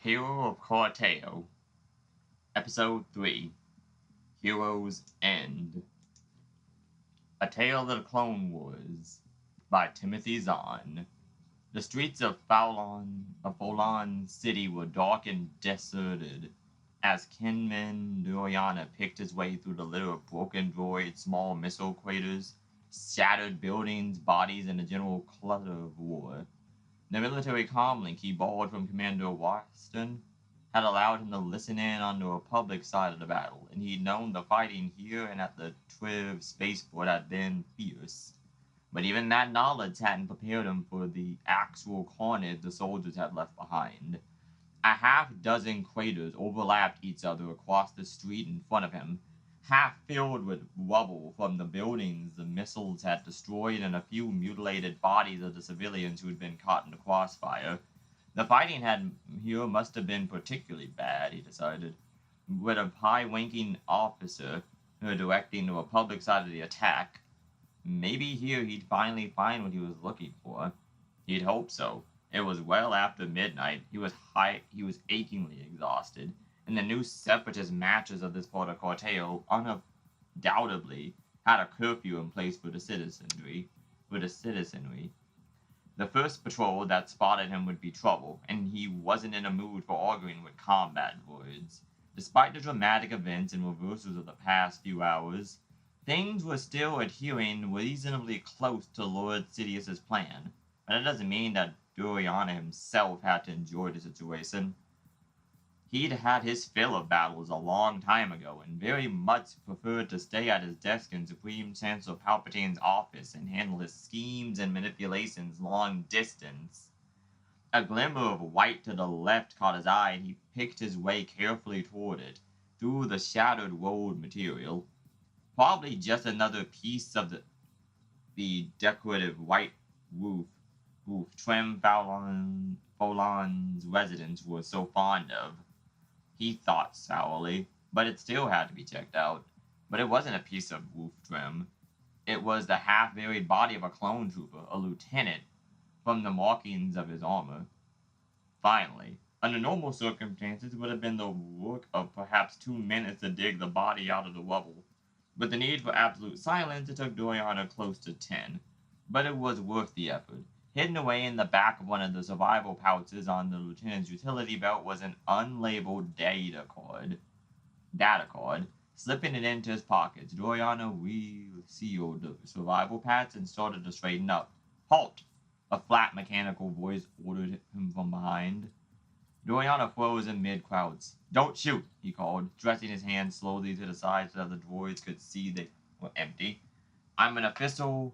Hero of Cartao, Episode 3, Hero's End. A Tale of the Clone Wars by Timothy Zahn. The streets of Folon City were dark and deserted as Kinman Doriana picked his way through the litter of broken droids, small missile craters, shattered buildings, bodies, and a general clutter of war. The military comlink he borrowed from Commander Watson had allowed him to listen in on the Republic side of the battle, and he'd known the fighting here and at the Twiv spaceport had been fierce. But even that knowledge hadn't prepared him for the actual carnage the soldiers had left behind. A half-dozen craters overlapped each other across the street in front of him, half filled with rubble from the buildings the missiles had destroyed and a few mutilated bodies of the civilians who had been caught in the crossfire. The fighting here must have been particularly bad, he decided, with a high-ranking officer directing the Republic side of the attack. Maybe here he'd finally find what he was looking for. He'd hope so. It was well after midnight. He was achingly exhausted, and the new separatist matches of this part of Cartao undoubtedly had a curfew in place for the citizenry. The first patrol that spotted him would be trouble, and he wasn't in a mood for arguing with combat droids. Despite the dramatic events and reversals of the past few hours, things were still adhering reasonably close to Lord Sidious's plan, but that doesn't mean that Doriana himself had to enjoy the situation. He'd had his fill of battles a long time ago, and very much preferred to stay at his desk in Supreme Chancellor Palpatine's office and handle his schemes and manipulations long distance. A glimmer of white to the left caught his eye, and he picked his way carefully toward it, through the shattered road material. Probably just another piece of the decorative white roof Trim Fallon's residents were so fond of. He thought sourly, but it still had to be checked out. But it wasn't a piece of roof trim. It was the half-buried body of a clone trooper, a lieutenant, from the markings of his armor. Finally, under normal circumstances, it would have been the work of perhaps 2 minutes to dig the body out of the rubble. With the need for absolute silence, it took Doriana close to 10. But it was worth the effort. Hidden away in the back of one of the survival pouches on the lieutenant's utility belt was an unlabeled data card. Slipping it into his pockets, Doriana resealed the survival patch and started to straighten up. "Halt!" a flat mechanical voice ordered him from behind. Doriana froze in mid-crouch. "Don't shoot!" he called, stretching his hands slowly to the side so that the droids could see they were empty. "I'm an official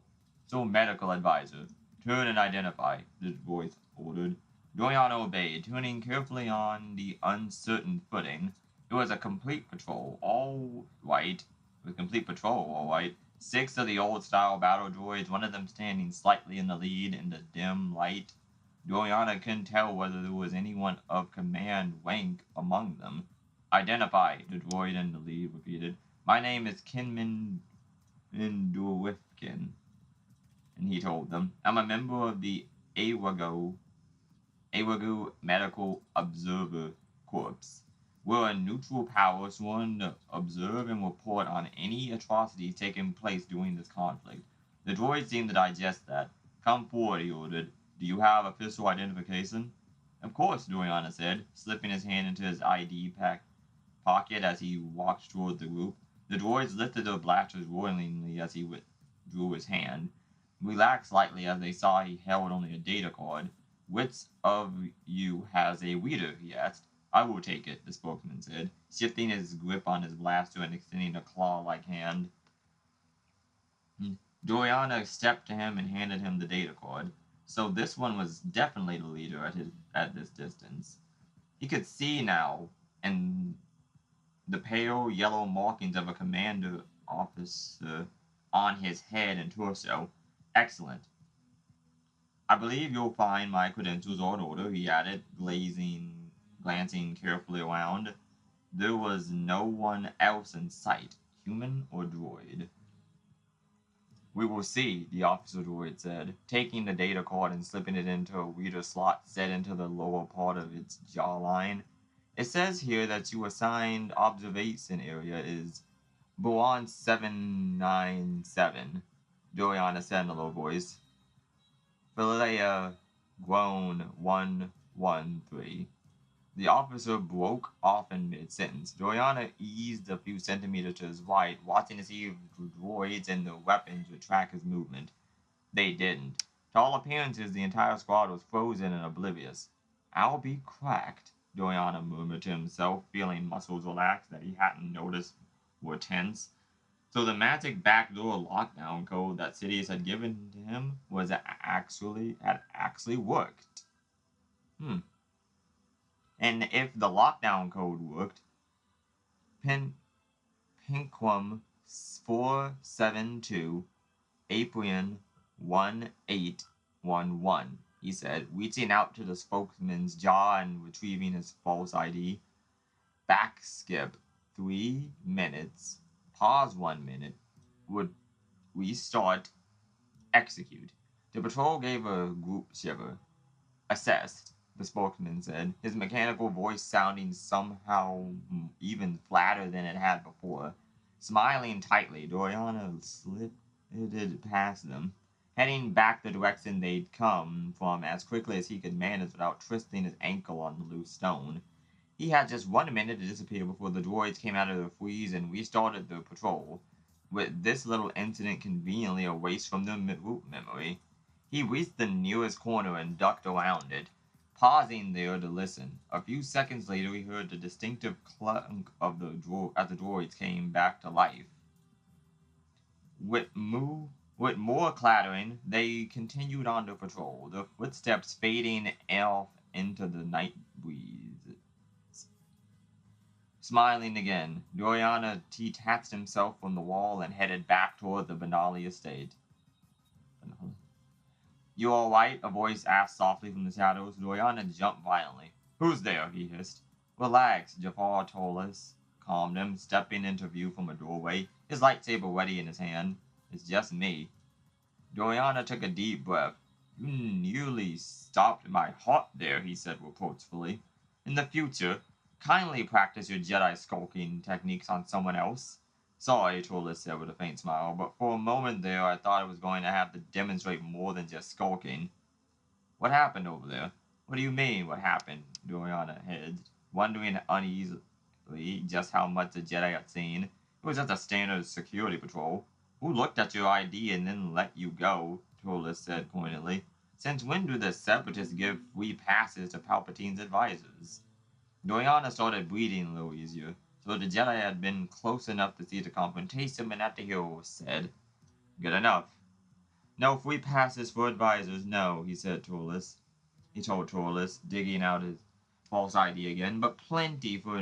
medical advisor. Turn and identify," the voice ordered. Doriana obeyed, turning carefully on the uncertain footing. It was a complete patrol, all right. 6 of the old-style battle droids, one of them standing slightly in the lead in the dim light. Doriana couldn't tell whether there was anyone of command rank among them. "Identify," the droid in the lead repeated. "My name is Kinman Indurwifkin," and he told them. "I'm a member of the Awagu Medical Observer Corps. We're a neutral power sworn to observe and report on any atrocities taking place during this conflict." The droid seemed to digest that. "Come forward," he ordered. "Do you have official identification?" "Of course," Doriana said, slipping his hand into his ID pocket as he walked toward the group. The droids lifted their blasters roaringly as he withdrew his hand, relaxed slightly as they saw he held only a data card. "Which of you has a reader?" he asked. "I will take it," the spokesman said, shifting his grip on his blaster and extending a claw-like hand. Doriana stepped to him and handed him the data card. So this one was definitely the leader at this distance. He could see now, and the pale yellow markings of a commander officer on his head and torso. "Excellent. I believe you'll find my credentials are in order," he added, glancing carefully around. There was no one else in sight, human or droid. We will see, the officer droid said, taking the data card and slipping it into a reader slot set into the lower part of its jawline. It says here that your assigned observation area is Buon 797, Doriana said in a low voice. Philea groaned 113. The officer broke off in mid-sentence. Doriana eased a few centimeters to his right, watching to see if the droids and the weapons would track his movement. They didn't. To all appearances, the entire squad was frozen and oblivious. I'll be cracked, Doriana murmured to himself, feeling muscles relax that he hadn't noticed were tense. So the magic backdoor lockdown code that Sidious had given to him had actually worked. Hmm. And if the lockdown code worked, Pin Pinquam 472 Aprian 1811, he said, reaching out to the spokesman's jaw and retrieving his false ID. Back skip 3 minutes. Pause 1 minute. Would restart. Execute. The patrol gave a group shiver. Assessed, the spokesman said, his mechanical voice sounding somehow even flatter than it had before. Smiling tightly, Doriana slipped past them, heading back the direction they'd come from as quickly as he could manage without twisting his ankle on the loose stone. He had just 1 minute to disappear before the droids came out of the freeze and restarted the patrol, with this little incident conveniently erased from the root memory. He reached the nearest corner and ducked around it, pausing there to listen. A few seconds later, he heard the distinctive clunk of as the droids came back to life. With more clattering, they continued on to patrol, their footsteps fading off into the night breeze. Smiling again, Doriana detached himself from the wall and headed back toward the Benali estate. You all right? A voice asked softly from the shadows. Doriana jumped violently. Who's there? He hissed. Relax, Jafar Tolas calmed him, stepping into view from a doorway, his lightsaber ready in his hand. It's just me. Doriana took a deep breath. You nearly stopped my heart there, he said reproachfully. In the future, kindly practice your Jedi skulking techniques on someone else. Sorry, Tolas said with a faint smile, but for a moment there I thought I was going to have to demonstrate more than just skulking. What happened over there? What do you mean, what happened? Doriana hedged, wondering uneasily just how much the Jedi had seen. It was just a standard security patrol. Who looked at your ID and then let you go? Tolas said pointedly. Since when do the Separatists give free passes to Palpatine's advisors? Doriana started breathing a little easier, so the Jedi had been close enough to see the confrontation, but not to hear what was said. Good enough. No free passes for advisors, no, he told Tolas, digging out his false ID again, but plenty for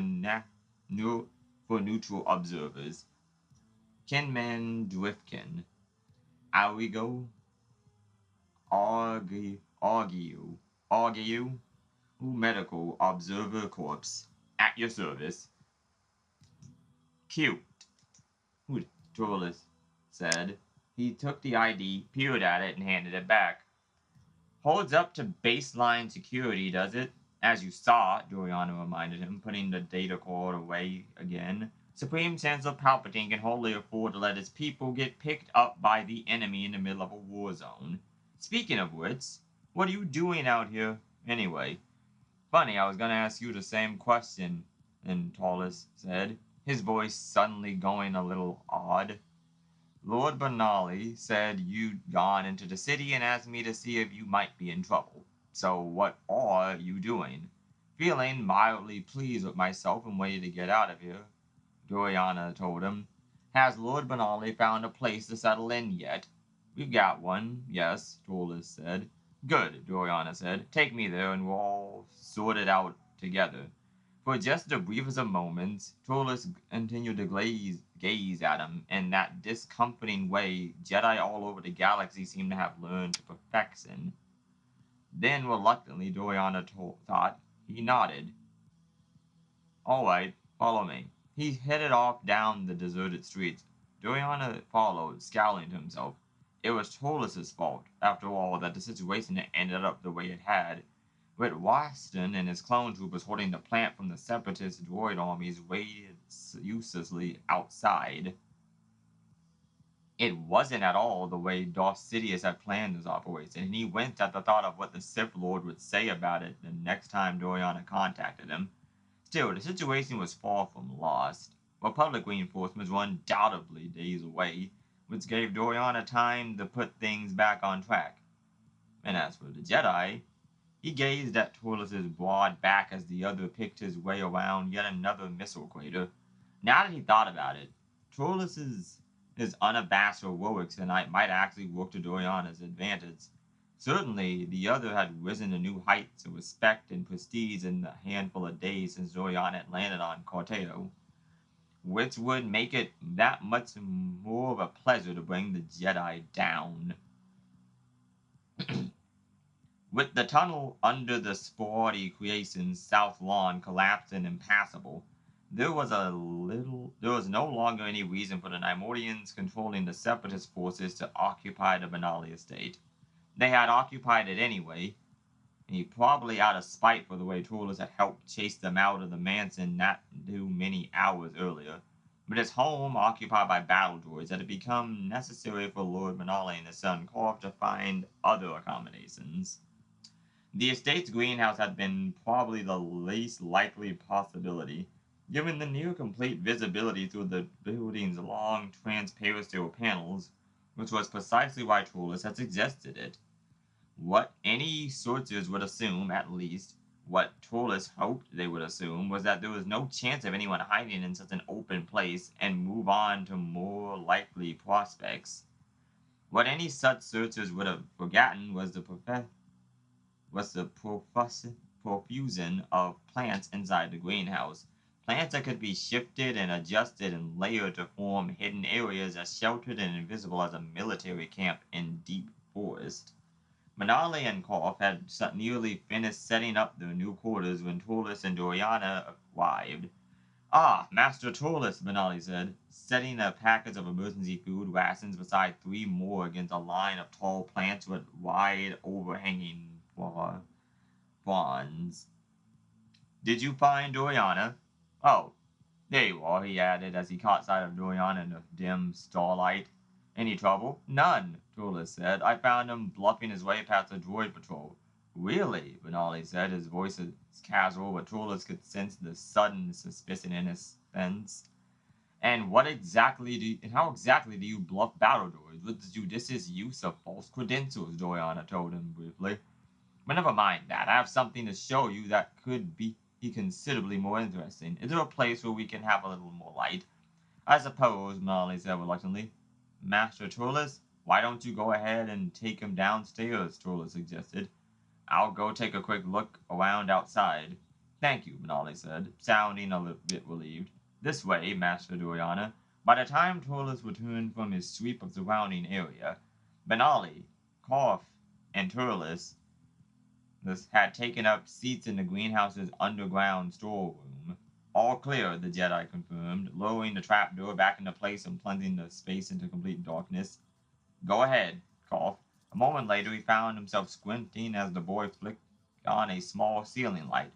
neutral observers. Kinman Dwifkin, Arigo, Argue, Medical Observer Corps, at your service. Cute, Tolas said. He took the ID, peered at it, and handed it back. Holds up to baseline security, does it? As you saw, Doriana reminded him, putting the data card away again. Supreme Chancellor Palpatine can hardly afford to let his people get picked up by the enemy in the middle of a war zone. Speaking of which, what are you doing out here, anyway? Funny, I was going to ask you the same question, and Tolas said, his voice suddenly going a little odd. Lord Benali said you'd gone into the city and asked me to see if you might be in trouble. So what are you doing? Feeling mildly pleased with myself and ready to get out of here, Doriana told him. Has Lord Benali found a place to settle in yet? We've got one, yes, Tolas said. Good, Doriana said. Take me there and we'll all sort it out together. For just the briefest of moments, Tolas continued to gaze at him in that discomforting way Jedi all over the galaxy seemed to have learned to perfection. Then, reluctantly, Doriana thought, he nodded. All right, follow me. He headed off down the deserted streets. Doriana followed, scowling to himself. It was Turles' fault, after all, that the situation had ended up the way it had, with Waston and his clone troopers holding the plant from the separatist droid armies waited uselessly outside. It wasn't at all the way Darth Sidious had planned his operation, and he winced at the thought of what the Sith Lord would say about it the next time Doriana contacted him. Still, the situation was far from lost. Republic reinforcements were undoubtedly days away, which gave Doriana time to put things back on track. And as for the Jedi, he gazed at Turles' broad back as the other picked his way around yet another missile crater. Now that he thought about it, Turles' his unabashed heroics tonight might actually work to Doriana's advantage. Certainly, the other had risen to new heights of respect and prestige in the handful of days since Doriana had landed on Cartao, which would make it that much more of a pleasure to bring the Jedi down. With the tunnel under the sporty creation's south lawn collapsed and impassable, there was no longer any reason for the Nimorians controlling the separatist forces to occupy the Benali estate. They had occupied it anyway, and probably out of spite for the way Turles had helped chase them out of the mansion not too many hours earlier. But his home, occupied by battle droids, had become necessary for Lord Benali and his son Corf to find other accommodations. The estate's greenhouse had been probably the least likely possibility, given the near complete visibility through the building's long transparent steel panels, which was precisely why Turles had suggested it. What any searchers would assume, at least, what Turles hoped they would assume, was that there was no chance of anyone hiding in such an open place and move on to more likely prospects. What any such searchers would have forgotten was the profusion of plants inside the greenhouse. Plants that could be shifted and adjusted and layered to form hidden areas as sheltered and invisible as a military camp in deep forest. Manali and Koff had nearly finished setting up their new quarters when Turles and Doriana arrived. Ah, Master Turles, Manali said, setting a package of emergency food rations beside three more against a line of tall plants with wide overhanging fronds. Did you find Doriana? Oh, there you are, he added as he caught sight of Doriana in the dim starlight. Any trouble? None, Turles said. I found him bluffing his way past the droid patrol. Really? Benali said, his voice was casual, but Turles could sense the sudden suspicion in his sense. And how exactly do you bluff battle droids? With the judicious use of false credentials, Doriana told him briefly. But never mind that. I have something to show you that could be considerably more interesting. Is there a place where we can have a little more light? I suppose, Molly said reluctantly. Master Turles, why don't you go ahead and take him downstairs? Turles suggested. I'll go take a quick look around outside. Thank you, Benali said, sounding a little bit relieved. This way, Master Doriana. By the time Turles returned from his sweep of the surrounding area, Benali, Korf, and Turles had taken up seats in the greenhouse's underground storeroom. All clear, the Jedi confirmed, lowering the trapdoor back into place and plunging the space into complete darkness. Go ahead, Korf. A moment later, he found himself squinting as the boy flicked on a small ceiling light.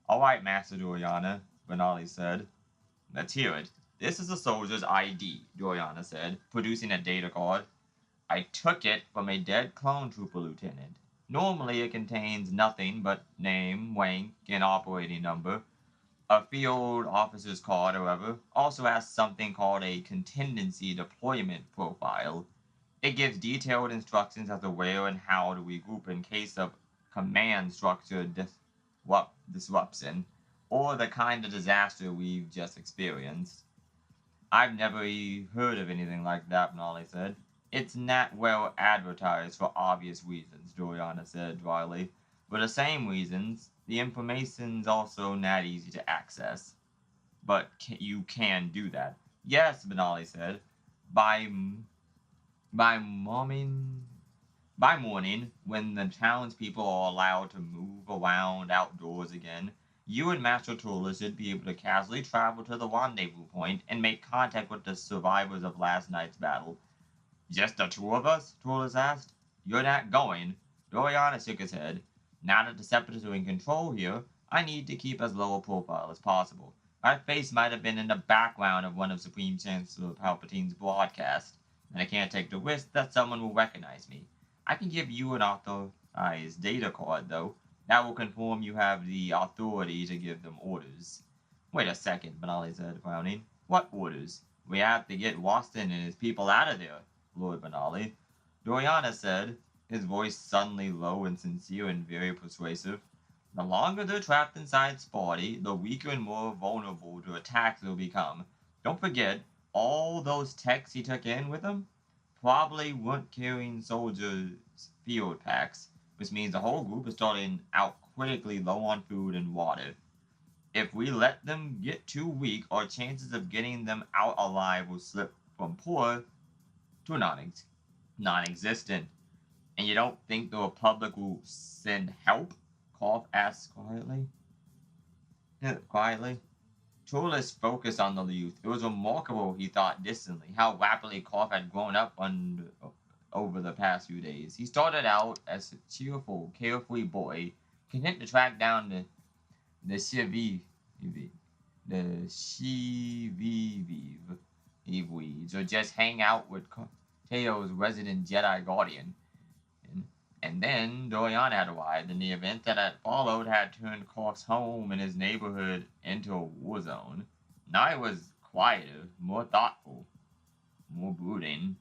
All right, Master Doriana, Benali said. Let's hear it. This is a soldier's ID, Doriana said, producing a data card. I took it from a dead clone trooper lieutenant. Normally it contains nothing but name, rank, and operating number. A field officer's card, however, also has something called a contingency deployment profile. It gives detailed instructions as to where and how to regroup in case of command structure disruption, or the kind of disaster we've just experienced. I've never heard of anything like that, Nolly said. It's not well advertised for obvious reasons, Doriana said dryly. For the same reasons, the information's also not easy to access. But you can do that. Yes, Benali said. By by morning, by morning, when the townspeople are allowed to move around outdoors again, you and Master Turles should be able to casually travel to the rendezvous point and make contact with the survivors of last night's battle. Just the two of us? Troilus asked. You're not going? Doriana shook his head. Now that the Separatists are in control here, I need to keep as low a profile as possible. My face might have been in the background of one of Supreme Chancellor Palpatine's broadcasts, and I can't take the risk that someone will recognize me. I can give you an authorized data card, though. That will confirm you have the authority to give them orders. Wait a second, Benali said, frowning. What orders? We have to get Waston and his people out of there, Lord Benali. Doriana said, his voice suddenly low and sincere and very persuasive. The longer they're trapped inside Sparty, the weaker and more vulnerable to attacks they'll become. Don't forget, all those techs he took in with him probably weren't carrying soldiers' field packs, which means the whole group is starting out critically low on food and water. If we let them get too weak, our chances of getting them out alive will slip from poor to non-existent. And you don't think the Republic will send help? Cough asked quietly. Quietly. Troilus focused on the youth. It was remarkable, he thought distantly, how rapidly Cough had grown up over the past few days. He started out as a cheerful, carefree boy, content to track down the Shiviv, the Shiviv weeds, or just hang out with Cartao's resident Jedi guardian. And then Dorian had arrived, and the event that had followed had turned Corf's home and his neighborhood into a war zone. Now it was quieter, more thoughtful, more brooding.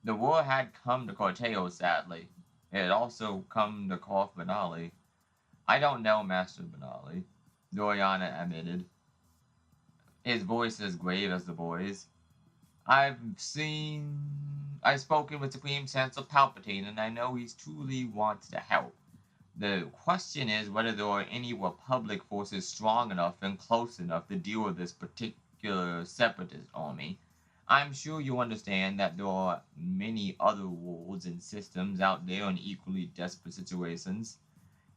The war had come to Cartao, sadly. It had also come to Corf Benali. I don't know, Master Benali, Doriana admitted, his voice as grave as the boy's. I've spoken with Supreme Chancellor Palpatine, and I know he truly wants to help. The question is whether there are any Republic forces strong enough and close enough to deal with this particular separatist army. I'm sure you understand that there are many other worlds and systems out there in equally desperate situations.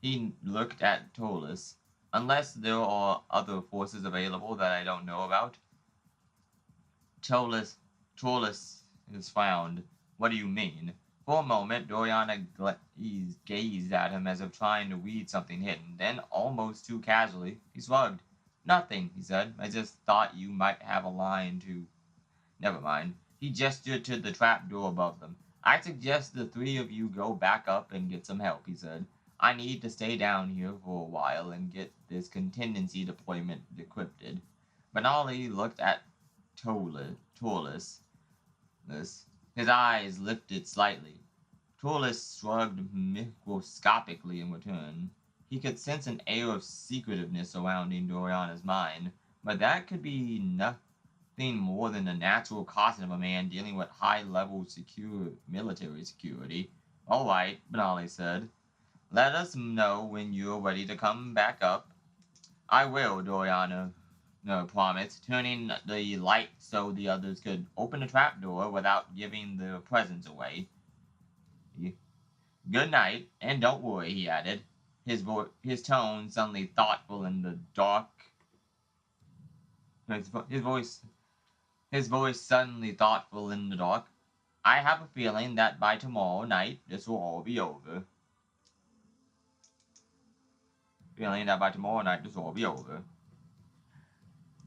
He looked at Tolus. Unless there are other forces available that I don't know about. Tolus is found. What do you mean? For a moment, Doriana gazed at him as if trying to read something hidden. Then, almost too casually, he shrugged. Nothing, he said. I just thought you might have a line to... Never mind. He gestured to the trap door above them. I suggest the three of you go back up and get some help, he said. I need to stay down here for a while and get this contingency deployment decrypted. Benali looked at Tolus. His eyes lifted slightly. Tolus shrugged microscopically in return. He could sense an air of secretiveness surrounding Doriana's mind, but that could be nothing more than the natural caution of a man dealing with high-level military security. All right, Benali said. Let us know when you're ready to come back up. I will, Doriana promised, turning the light so the others could open the trapdoor without giving their presence away. Good night, and don't worry, he added, his tone suddenly thoughtful in the dark. His voice suddenly thoughtful in the dark. I have a feeling that by tomorrow night this will all be over.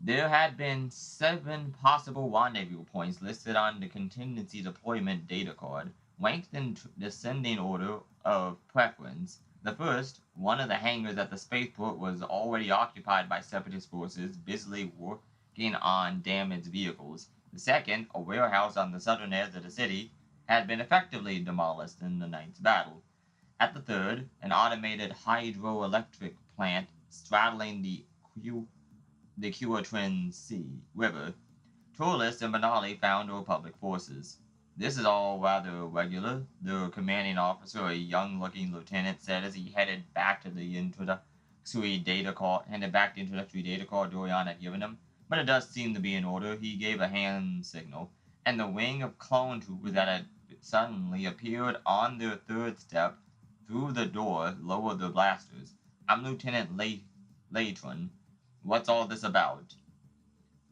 There had been 7 possible rendezvous points listed on the contingency deployment data card, ranked in descending order of preference. The first, one of the hangars at the spaceport, was already occupied by separatist forces busily working on damaged vehicles. The second, a warehouse on the southern edge of the city, had been effectively demolished in the night's battle. At the third, an automated hydroelectric plant straddling the Cuatrin Sea River. Troilus and Benali found the Republic forces. This is all rather irregular, the commanding officer, a young-looking lieutenant, said as he headed back to the introductory data card Dorian had given him. But it does seem to be in order. He gave a hand signal, and the wing of clone troopers that had suddenly appeared on their third step through the door lowered their blasters. I'm Lieutenant Latron. What's all this about?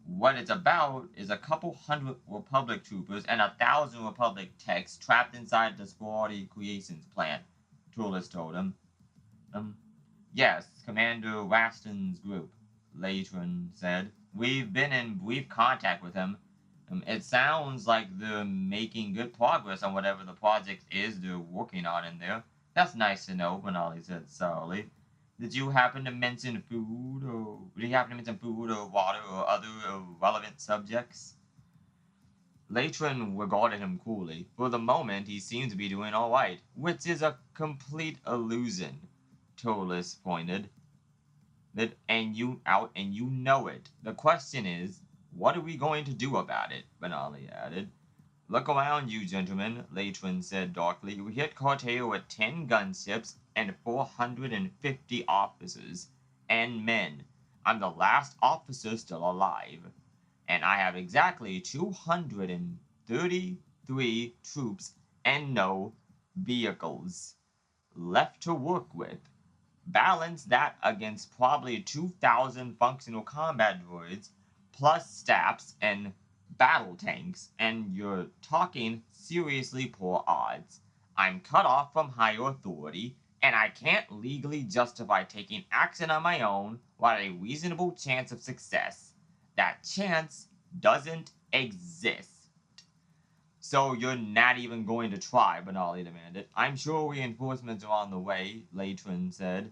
What it's about is a couple hundred Republic troopers and 1,000 Republic techs trapped inside the Sporty Creations plant, Tullus told him. Um, yes, Commander Raston's group, Latron said. We've been in brief contact with him. It sounds like they're making good progress on whatever the project is they're working on in there. That's nice to know, Benali said sourly. Did you happen to mention food, or did he happen to mention food or water or other relevant subjects? Latron regarded him coolly. For the moment, he seemed to be doing all right, which is a complete illusion. Tullus pointed. That and you know it. The question is, what are we going to do about it? Benali added. Look around you, gentlemen, Latron said darkly. We hit Cartao with 10 gunships and 450 officers and men. I'm the last officer still alive, and I have exactly 233 troops and no vehicles left to work with. Balance that against probably 2,000 functional combat droids, plus staffs and battle tanks, and you're talking seriously poor odds. I'm cut off from higher authority, and I can't legally justify taking action on my own without a reasonable chance of success. That chance doesn't exist. So you're not even going to try, Benali demanded. I'm sure reinforcements are on the way, Latron said.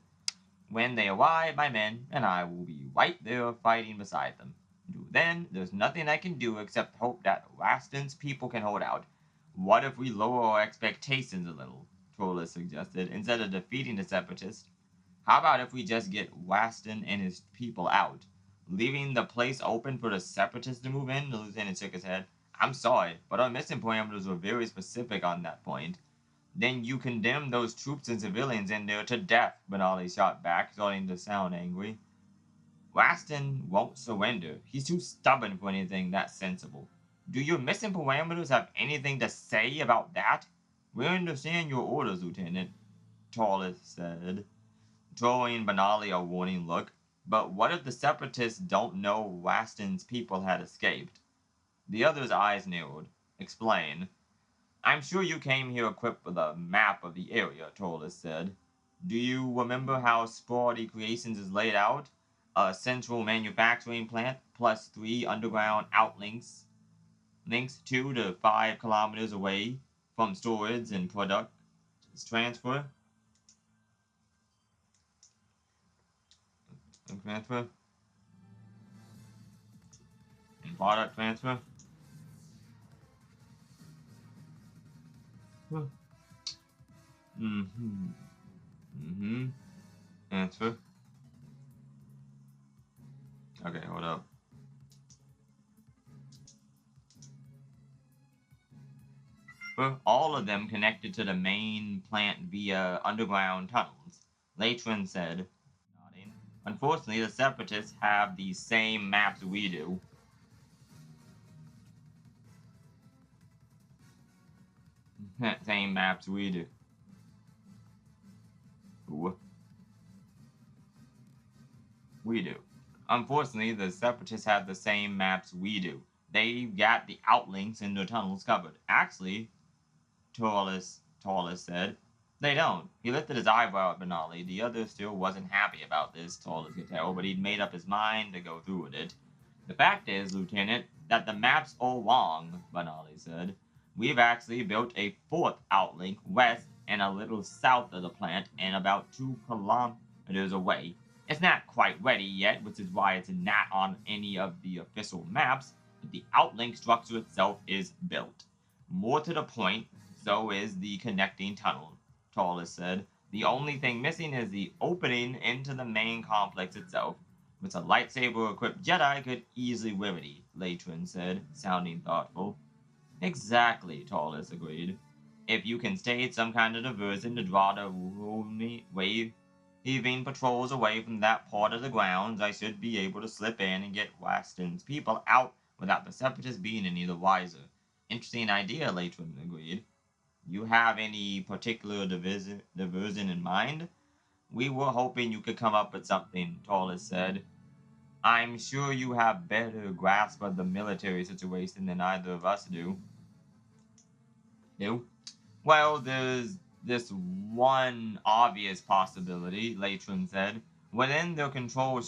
When they arrive, my men and I will be right there fighting beside them. Until then, there's nothing I can do except hope that Raston's people can hold out. What if we lower our expectations a little? Trollus suggested. Instead of defeating the Separatists, how about if we just get Raston and his people out, leaving the place open for the Separatists to move in? The lieutenant shook his head. I'm sorry, but our mission parameters were very specific on that point. Then you condemn those troops and civilians in there to death, Benali shot back, starting to sound angry. Raston won't surrender. He's too stubborn for anything that sensible. Do your mission parameters have anything to say about that? We understand your orders, Lieutenant, Torres said, throwing Benali a warning look. But what if the Separatists don't know Raston's people had escaped? The other's eyes narrowed. Explain. I'm sure you came here equipped with a map of the area, Torres said. Do you remember how Sporty Creations is laid out? A central manufacturing plant, plus 3 underground outlinks, links 2 to 5 kilometers away from storage and product transfer. And transfer? And product transfer? Mm-hmm. Mm-hmm. Transfer. Okay, hold up. All of them connected to the main plant via underground tunnels, Latron said, nodding. Unfortunately, the Separatists have the same maps we do. Same maps we do. Ooh. We do. Unfortunately, the Separatists have the same maps we do. They've got the outlinks in the tunnels covered. Actually, Torres said, they don't. He lifted his eyebrow at Benali. The other still wasn't happy about this, Torres could tell, but he'd made up his mind to go through with it. The fact is, Lieutenant, that the maps are wrong, Benali said. We've actually built a 4th outlink west and a little south of the plant and about 2 kilometers away. It's not quite ready yet, which is why it's not on any of the official maps, but the outlink structure itself is built. More to the point, so is the connecting tunnel, Torres said. The only thing missing is the opening into the main complex itself, which a lightsaber-equipped Jedi could easily remedy, Latron said, sounding thoughtful. Exactly, Torres agreed. If you can stage some kind of diversion to draw the waving patrols away from that part of the grounds, I should be able to slip in and get Raston's people out without the Separatists being any the wiser. Interesting idea, Latron agreed. You have any particular diversion in mind? We were hoping you could come up with something, Torres said. I'm sure you have better grasp of the military situation than either of us do. Do? Well, there's this one obvious possibility, Latron said. With the control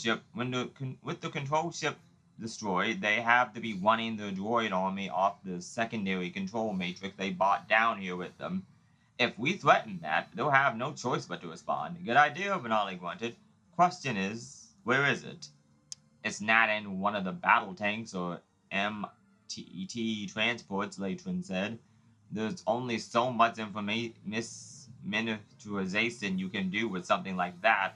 ship destroyed, they have to be running the droid army off the secondary control matrix they bought down here with them. If we threaten that, they'll have no choice but to respond. Good idea, Benali grunted. Question is, where is it? It's not in one of the battle tanks or MTT transports, Latron said. There's only so much miniaturization you can do with something like that.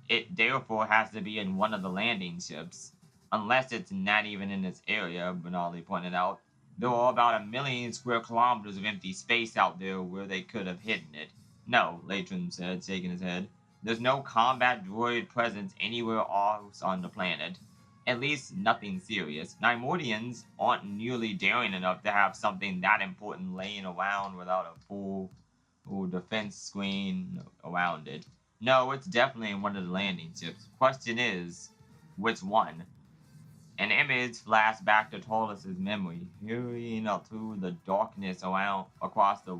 It therefore has to be in one of the landing ships. Unless it's not even in its area, Benali pointed out. There are about 1 million square kilometers of empty space out there where they could have hidden it. No, Latron said, shaking his head. There's no combat droid presence anywhere else on the planet. At least nothing serious. Nymordians aren't nearly daring enough to have something that important laying around without a full defense screen around it. No, it's definitely in one of the landing ships. Question is, which one? An image flashed back to Tortoise's memory, hurrying up through the darkness around across the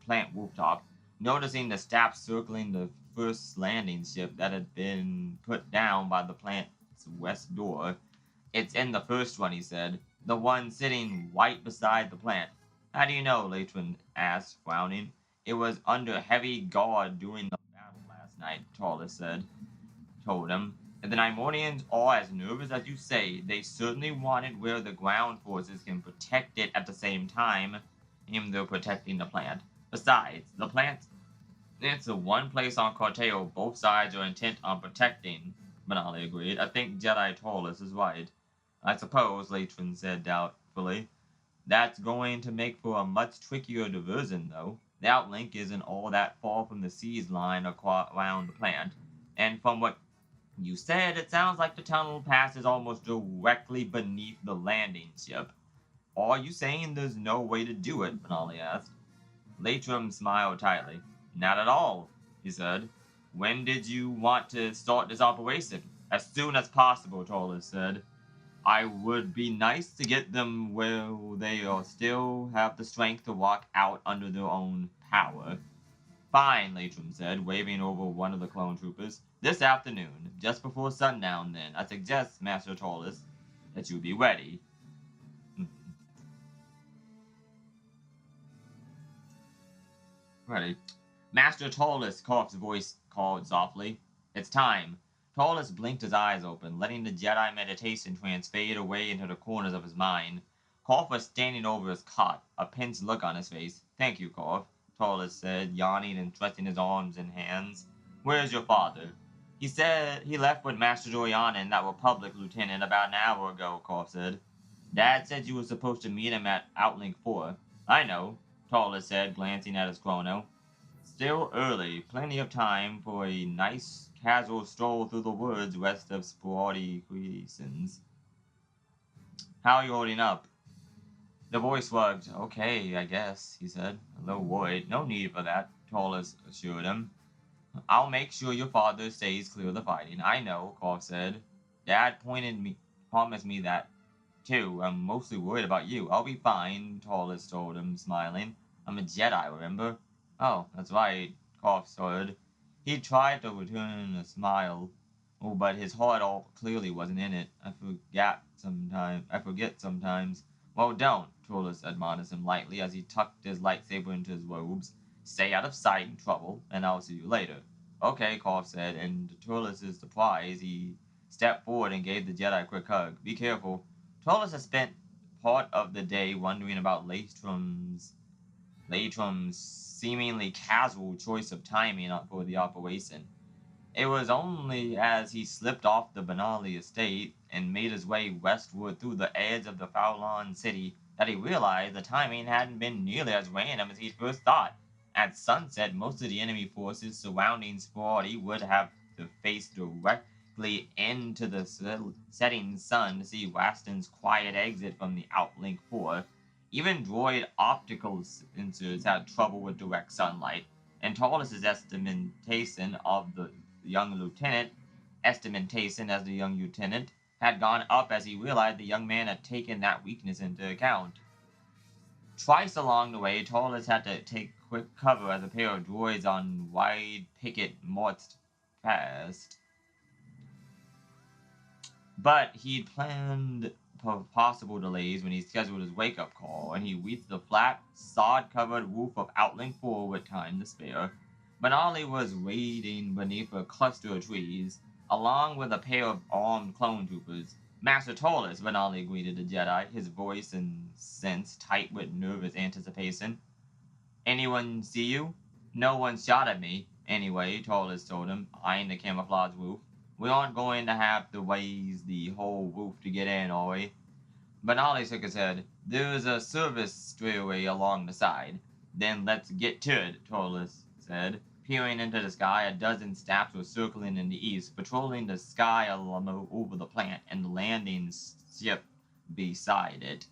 plant rooftop, noticing the staff circling the first landing ship that had been put down by the plant's west door. It's in the first one, he said. The one sitting right beside the plant. How do you know? Latron asked, frowning. It was under heavy guard during the battle last night, Tortoise told him. If the Nymordians are as nervous as you say, they certainly want it where the ground forces can protect it at the same time, even though protecting the plant. Besides, the plant it's the one place on Cartao both sides are intent on protecting, Benali agreed. I think Jedi Tortoise is right. I suppose, Latron said doubtfully. That's going to make for a much trickier diversion, though. The outlink isn't all that far from the siege line around the plant. And from what you said, it sounds like the tunnel passes almost directly beneath the landing ship. Are you saying there's no way to do it? Benali asked. Latrim smiled tightly. Not at all, he said. When did you want to start this operation? As soon as possible, Torres said. I would be nice to get them where they are still have the strength to walk out under their own power. Fine, Latrim said, waving over one of the clone troopers. This afternoon, just before sundown, then, I suggest, Master Torres, that you be ready. Ready. Master Torres, Korf's voice called softly. It's time. Torres blinked his eyes open, letting the Jedi meditation trance fade away into the corners of his mind. Korf was standing over his cot, a tense look on his face. Thank you, Korf, Torres said, yawning and thrusting his arms and hands. Where's your father? He said he left with Master Doriana and that Republic lieutenant about an hour ago, Korf said. Dad said you were supposed to meet him at Outlink 4. I know, Torres said, glancing at his chrono. Still early, plenty of time for a nice casual stroll through the woods west of Sporty Crescents. How are you holding up? The boy shrugged. Okay, I guess, he said, a little worried. No need for that, Torres assured him. I'll make sure your father stays clear of the fighting. I know, Korf said. Dad promised me that, too. I'm mostly worried about you. I'll be fine, Torres told him, smiling. I'm a Jedi, remember? Oh, that's right, Korf snorted. He tried to return a smile, but his heart all clearly wasn't in it. I forget sometimes. Well, don't, Turles admonished him lightly as he tucked his lightsaber into his robes. Stay out of sight and trouble, and I'll see you later. Okay, Korf said, and to Turles' surprise, he stepped forward and gave the Jedi a quick hug. Be careful. Turles had spent part of the day wondering about Latrum's seemingly casual choice of timing for the operation. It was only as he slipped off the Benali estate and made his way westward through the edge of the Fowlon city that he realized the timing hadn't been nearly as random as he'd first thought. At sunset, most of the enemy forces surrounding Sporty would have to face directly into the setting sun to see Waston's quiet exit from the Outlink 4. Even droid optical sensors had trouble with direct sunlight, and Torres's estimation of the young lieutenant estimation as the young lieutenant had gone up as he realized the young man had taken that weakness into account. Twice along the way, Torres had to take quick cover as a pair of droids on wide picket marched past. But he'd planned for possible delays when he scheduled his wake-up call, and he reached the flat, sod-covered roof of Outling 4 with time to spare. Benali was waiting beneath a cluster of trees, along with a pair of armed clone troopers. Master Torres, Benali greeted the Jedi, his voice and sense tight with nervous anticipation. Anyone see you? No one shot at me. Anyway, Torres told him, eyeing the camouflage roof. We aren't going to have to raise the whole roof to get in, are we? Benali shook his head. There's a service stairway along the side. Then let's get to it, Torres said. Peering into the sky, a dozen staffs were circling in the east, patrolling the sky over the plant and the landing ship beside it.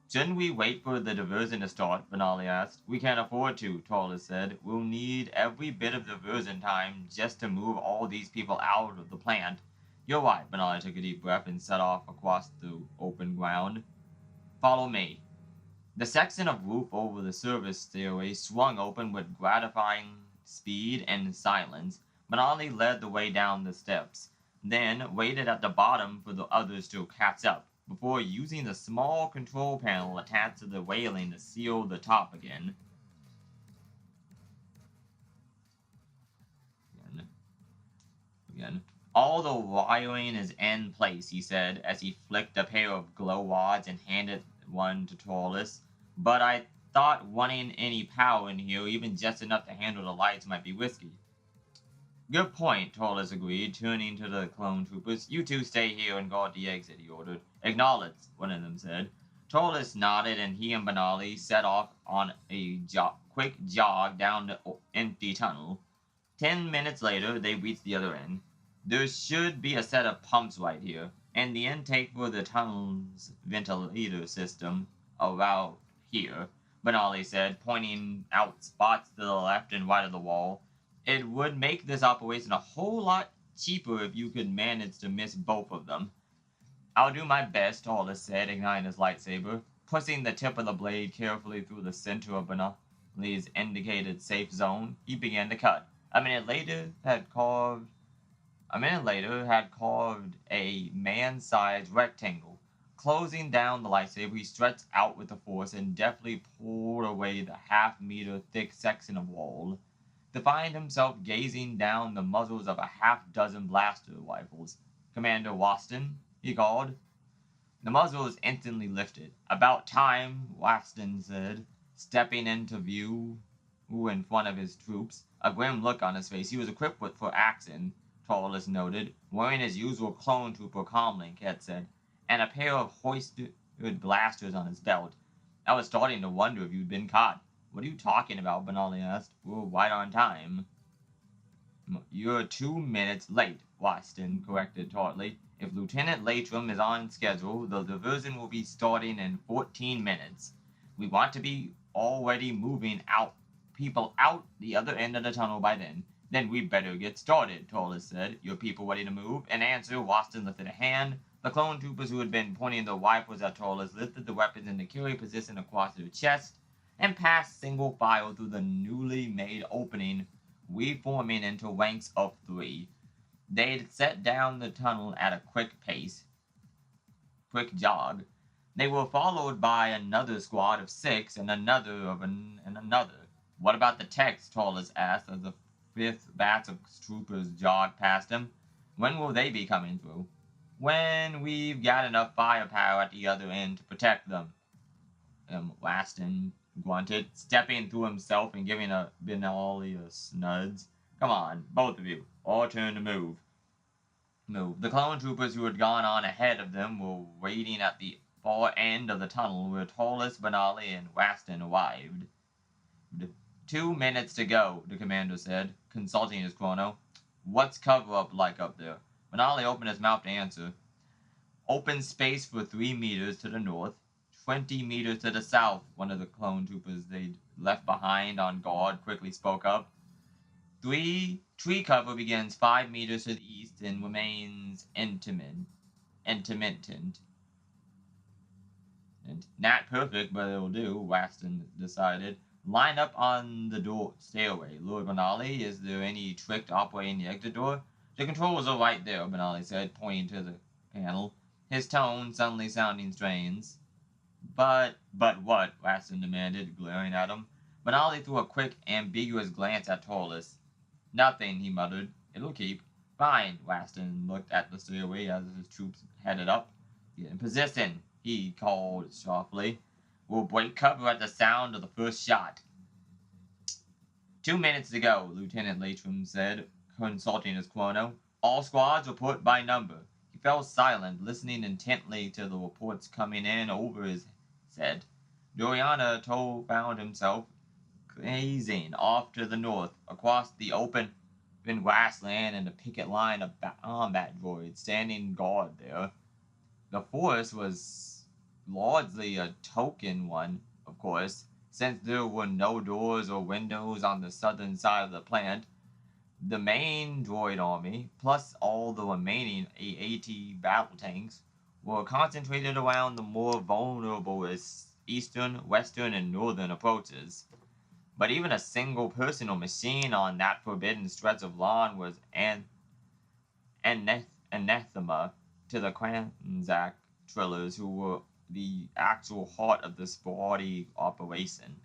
Shouldn't we wait for the diversion to start? Benali asked. We can't afford to, Torres said. We'll need every bit of diversion time just to move all these people out of the plant. You're right, Benali took a deep breath and set off across the open ground. Follow me. The section of roof over the service stairway swung open with gratifying speed and silence. Benali led the way down the steps, then waited at the bottom for the others to catch up, before using the small control panel attached to the railing to seal the top again. All the wiring is in place, he said, as he flicked a pair of glow rods and handed one to Torres. But I thought running any power in here, even just enough to handle the lights, might be risky. Good point, Torres agreed, turning to the clone troopers. You two stay here and guard the exit, he ordered. Acknowledged, one of them said. Torres nodded, and he and Benali set off on a quick jog down the empty tunnel. 10 minutes later, they reached the other end. There should be a set of pumps right here, and the intake for the tunnel's ventilator system about here, Benali said, pointing out spots to the left and right of the wall. It would make this operation a whole lot cheaper if you could manage to miss both of them. I'll do my best, Torres said, igniting his lightsaber. Pushing the tip of the blade carefully through the center of Benali's indicated safe zone, he began to cut. A minute later, had carved a man-sized rectangle. Closing down the lightsaber, he stretched out with the force and deftly pulled away the half-meter-thick section of wall, to find himself gazing down the muzzles of a half-dozen blaster rifles. Commander Waston, he called. The muzzles instantly lifted. About time, Waston said, stepping into view in front of his troops, a grim look on his face. He was equipped for action, Torres noted, wearing his usual clone trooper comlink, Ed said, and a pair of hoisted blasters on his belt. I was starting to wonder if you'd been caught. What are you talking about? Benali asked. We're right on time. You're 2 minutes late, Waston corrected tartly. If Lieutenant Latrim is on schedule, the diversion will be starting in 14 minutes. We want to be already moving people out the other end of the tunnel by then. Then we better get started, Torres said. Your people ready to move? In answer, Waston lifted a hand. The clone troopers who had been pointing their rifles at Torres lifted the weapons in the carry position across their chest and passed single file through the newly made opening, reforming into ranks of 3. They'd set down the tunnel at a quick jog. They were followed by another squad of 6 and another. What about the techs? Torres asked as the 5th batch of troopers jogged past him. When will they be coming through? When we've got enough firepower at the other end to protect them. Waston grunted, stepping through himself and giving Benali a snudge. Come on, both of you. Our turn to move. The clone troopers who had gone on ahead of them were waiting at the far end of the tunnel where Torres, Benali, and Waston arrived. 2 minutes to go, the commander said, consulting his chrono. What's cover-up like up there? Benali opened his mouth to answer. Open space for 3 meters to the north, 20 meters to the south, one of the clone troopers they'd left behind on guard quickly spoke up. Tree cover begins 5 meters to the east and remains intermittent. And not perfect, but it'll do, Waxton decided. Line up on the door stairway. Lord Benali, is there any trick to operating the exit door? The controls are right there, Benali said, pointing to the panel, his tone suddenly sounding strange. But what? Waxton demanded, glaring at him. Benali threw a quick, ambiguous glance at Taurus. Nothing, he muttered. It'll keep. Fine, Waxton looked at the stairway as his troops headed up. Get in position, he called softly. We'll break cover at the sound of the first shot. 2 minutes to go, Lieutenant Latrim said, consulting his chrono. All squads report by number. He fell silent, listening intently to the reports coming in over his head. Doriana found himself gazing off to the north, across the open grassland and a picket line of combat droids standing guard there. The force was largely a token one, of course, since there were no doors or windows on the southern side of the plant. The main droid army, plus all the remaining AAT battle tanks, were concentrated around the more vulnerable eastern, western, and northern approaches. But even a single person or machine on that forbidden stretch of lawn was anathema to the Kranzak trillers, who were the actual heart of this sporty operation.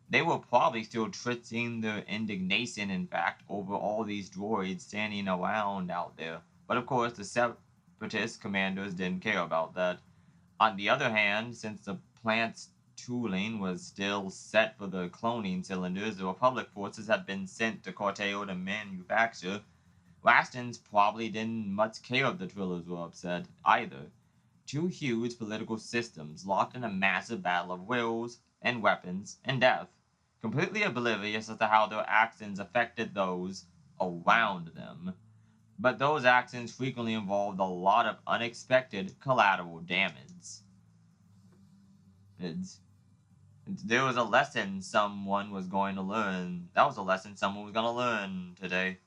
They were probably still trickling their indignation, in fact, over all these droids standing around out there. But of course, the separatist commanders didn't care about that. On the other hand, since the plant's tooling was still set for the cloning cylinders the Republic forces had been sent to Cartao to manufacture, Rastons probably didn't much care if the Trillers were upset, either. Two huge political systems locked in a massive battle of wills and weapons and death, completely oblivious as to how their actions affected those around them. But those actions frequently involved a lot of unexpected collateral damage. There was a lesson someone was going to learn. That was a lesson someone was going to learn today.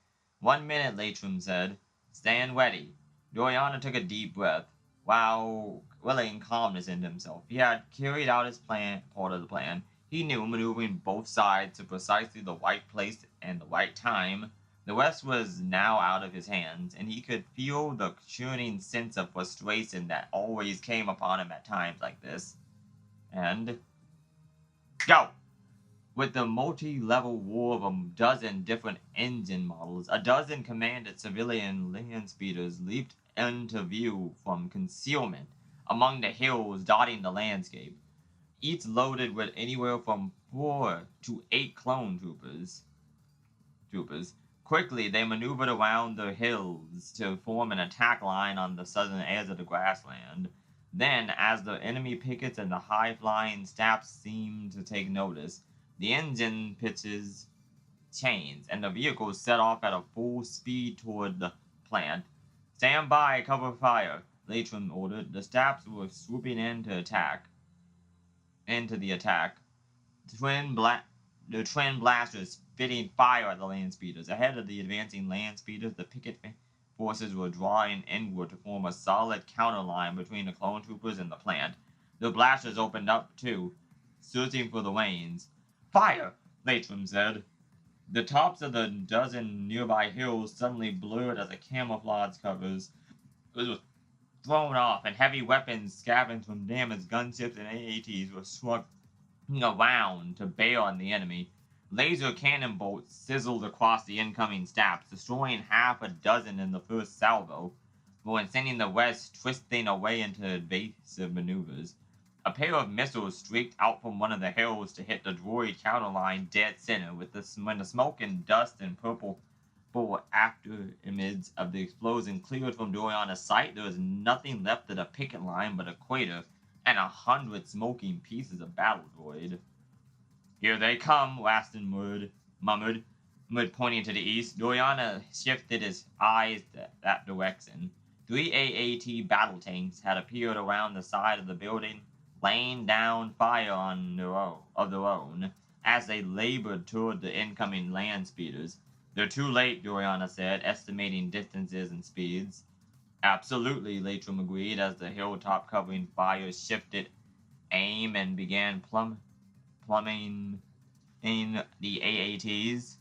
1 minute, Latrim said. Stand ready. Doriana took a deep breath, while willing calmness into himself. He had carried out his part of the plan. He knew, maneuvering both sides to precisely the right place and the right time. The rest was now out of his hands, and he could feel the churning sense of frustration that always came upon him at times like this. And go! With the multi-level war of a dozen different engine models, a dozen commanded civilian land speeders leaped into view from concealment among the hills dotting the landscape, each loaded with anywhere from 4 to 8 clone troopers. Quickly, they maneuvered around the hills to form an attack line on the southern edge of the grassland. Then, as the enemy pickets and the high-flying staffs seemed to take notice, the engine pitches changed, and the vehicles set off at a full speed toward the plant. Stand by, cover fire, Latrim ordered. The staffs were swooping into the attack. The twin blasters spitting fire at the land speeders. Ahead of the advancing land speeders, the picket forces were drawing inward to form a solid counterline between the clone troopers and the plant. The blasters opened up, too, searching for the lanes. Fire! Latrim said. The tops of the dozen nearby hills suddenly blurred as the camouflage covers was thrown off, and heavy weapons scavenged from damaged gunships and AATs were swung around to bail on the enemy. Laser cannon bolts sizzled across the incoming staffs, destroying half a dozen in the first salvo, before sending the rest twisting away into evasive maneuvers. A pair of missiles streaked out from one of the hills to hit the droid counterline dead center, when the smoke and dust and purple after-image of the explosion cleared from Doriana's sight. There was nothing left of the picket line but a crater and 100 smoking pieces of battle droid. Here they come, Raston murmured, pointing to the east. Doriana shifted his eyes to that direction. 3 AAT battle tanks had appeared around the side of the building, laying down fire of their own as they labored toward the incoming land speeders. They're too late, Doriana said, estimating distances and speeds. Absolutely, Latrim agreed as the hilltop covering fire shifted aim and began plumbing in the AATs,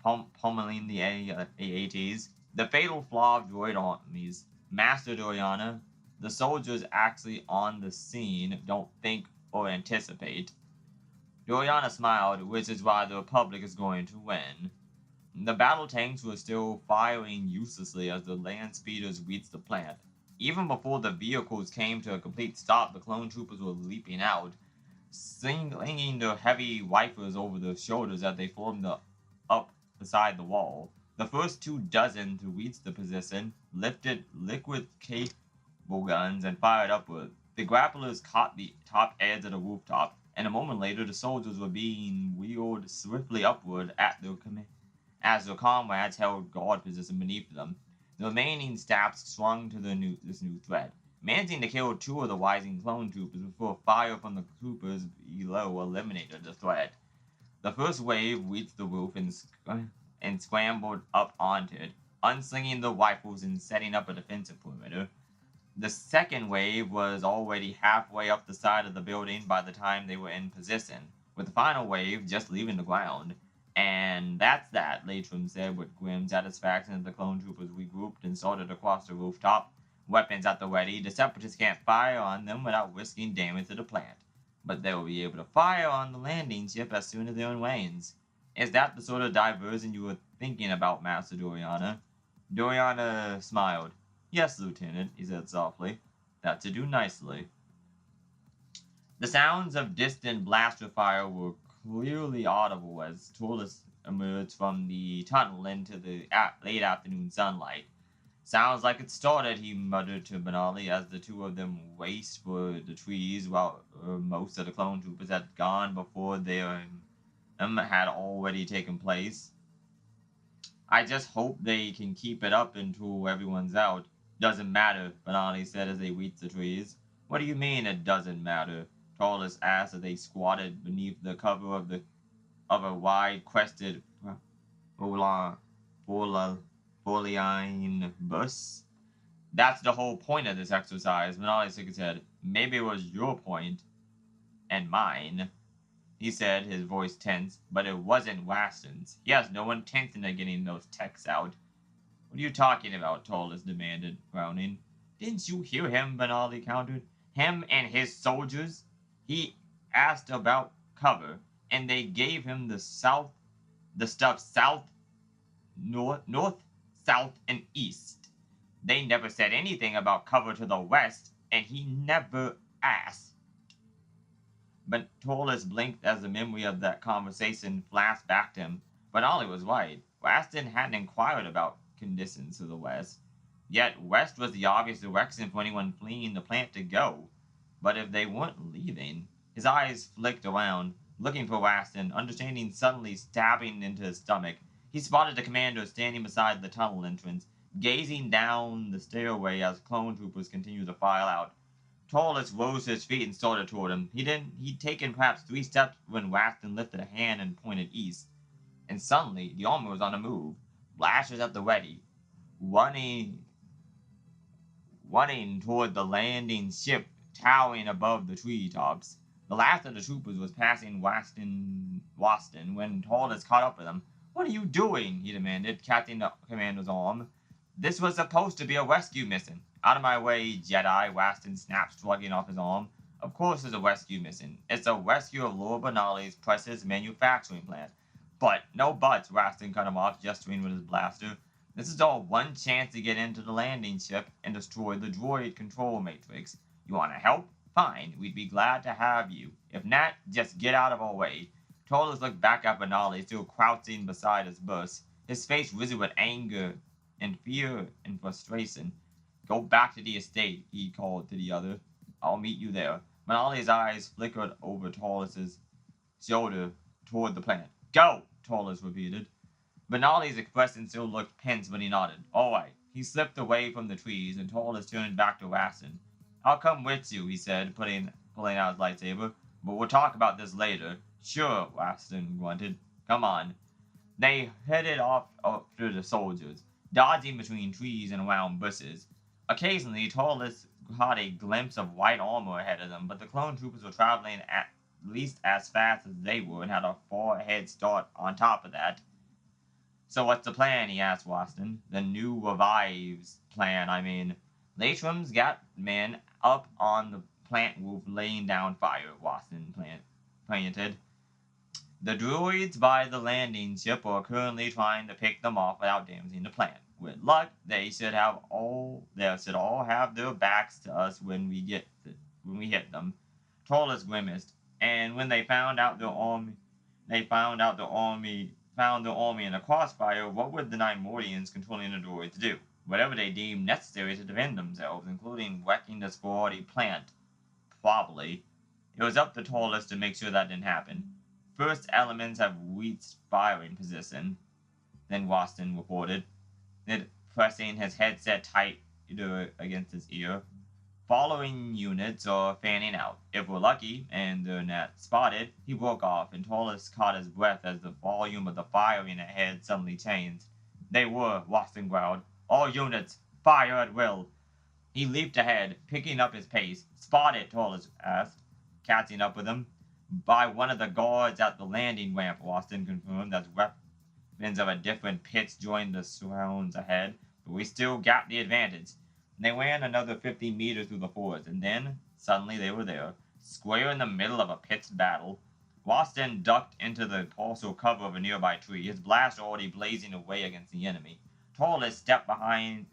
pummeling the AATs. The fatal flaw of droid armies. Master Doriana, the soldiers actually on the scene don't think or anticipate. Doriana smiled, which is why the Republic is going to win. The battle tanks were still firing uselessly as the land speeders reached the plant. Even before the vehicles came to a complete stop, the clone troopers were leaping out, slinging their heavy rifles over their shoulders as they formed up beside the wall. The first 2 dozen to reach the position lifted liquid cable guns and fired upward. The grapplers caught the top edge of the rooftop, and a moment later the soldiers were being wheeled swiftly upward at their command as their comrades held guard position beneath them. The remaining staffs swung to this new threat, managing to kill 2 of the rising clone troopers before fire from the troopers below eliminated the threat. The first wave reached the roof and scrambled up onto it, unslinging the rifles and setting up a defensive perimeter. The second wave was already halfway up the side of the building by the time they were in position, with the final wave just leaving the ground. And that's that, Latrim said with grim satisfaction as the clone troopers regrouped and sorted across the rooftop. Weapons at the ready, the separatists can't fire on them without risking damage to the plant. But they'll be able to fire on the landing ship as soon as they're in range. Is that the sort of diversion you were thinking about, Master Doriana? Doriana smiled. Yes, Lieutenant, he said softly. That to do nicely. The sounds of distant blaster fire were clearly audible as Tullus emerged from the tunnel into the late afternoon sunlight. Sounds like it started, he muttered to Benali as the 2 of them raced for the trees while most of the clone troopers had gone before their had already taken place. I just hope they can keep it up until everyone's out. Doesn't matter, Benali said as they reached the trees. What do you mean it doesn't matter? Tallest asked as they squatted beneath the cover of a wide-crested foliine bus. That's the whole point of this exercise, Benali shook his head. Maybe it was your point and mine, he said, his voice tense, but it wasn't Waston's. He has no intention of getting those techs out. What are you talking about? Tollus demanded, frowning. Didn't you hear him? Benali countered. Him and his soldiers? He asked about cover, and they gave him the stuff south, north, south, and east. They never said anything about cover to the west, and he never asked. But Tollus blinked as the memory of that conversation flashed back to him. But Ollie was right. Waston hadn't inquired about conditions to the west. Yet west was the obvious direction for anyone fleeing the plant to go. But if they weren't leaving, his eyes flicked around, looking for Waston, understanding suddenly stabbing into his stomach. He spotted the commander standing beside the tunnel entrance, gazing down the stairway as clone troopers continued to file out. Tollus rose to his feet and started toward him. He'd taken perhaps 3 steps when Waston lifted a hand and pointed east. And suddenly, the army was on the move. Blasters at the ready, running toward the landing ship towering above the treetops. The last of the troopers was passing Waston when Tollus caught up with him. What are you doing? He demanded, catching the commander's arm. This was supposed to be a rescue mission. Out of my way, Jedi, Waston snapped, shrugging off his arm. Of course it's a rescue mission. It's a rescue of Lord Benali's precious manufacturing plant. But, no buts, Waston cut him off, gesturing with his blaster. This is our one chance to get into the landing ship and destroy the droid control matrix. You want to help? Fine, we'd be glad to have you. If not, just get out of our way. Tollus looked back at Benali, still crouching beside his bus, his face wrizzy with anger and fear and frustration. Go back to the estate, he called to the other. I'll meet you there. Benali's eyes flickered over Tollus's shoulder toward the plant. Go, Tollus repeated. Benali's expression still looked tense, but he nodded. All right. He slipped away from the trees, and Tollus turned back to Waston. I'll come with you, he said, pulling out his lightsaber. But we'll talk about this later. Sure, Waston grunted. Come on. They headed off after the soldiers, dodging between trees and around bushes. Occasionally, Torlus caught a glimpse of white armor ahead of them, but the clone troopers were traveling at least as fast as they were and had a far head start on top of that. So what's the plan? He asked Waston. The new revives plan, I mean. Latrum's got men up on the plant roof laying down fire, Waston planted. The droids by the landing ship are currently trying to pick them off without damaging the plant. With luck, they should all have their backs to us when we hit them. Trollus grimaced, and when they found the army in a crossfire. What would the Nymordians controlling the droids do? Whatever they deemed necessary to defend themselves, including wrecking the sporty plant. Probably. It was up to Trollus to make sure that didn't happen. First elements have reached firing position, then Waston reported, then pressing his headset tighter against his ear. Following units are fanning out. If we're lucky, and they're not spotted, he broke off, and Torlus caught his breath as the volume of the firing ahead suddenly changed. They were, Waston growled. All units, fire at will. He leaped ahead, picking up his pace. Spotted, Torlus asked, catching up with him. By one of the guards at the landing ramp, Waston confirmed, as weapons of a different pitch joined the surrounds ahead. But we still got the advantage. They ran another 50 meters through the forest, and then, suddenly they were there, square in the middle of a pitched battle. Waston ducked into the partial cover of a nearby tree, his blast already blazing away against the enemy. Torlus stepped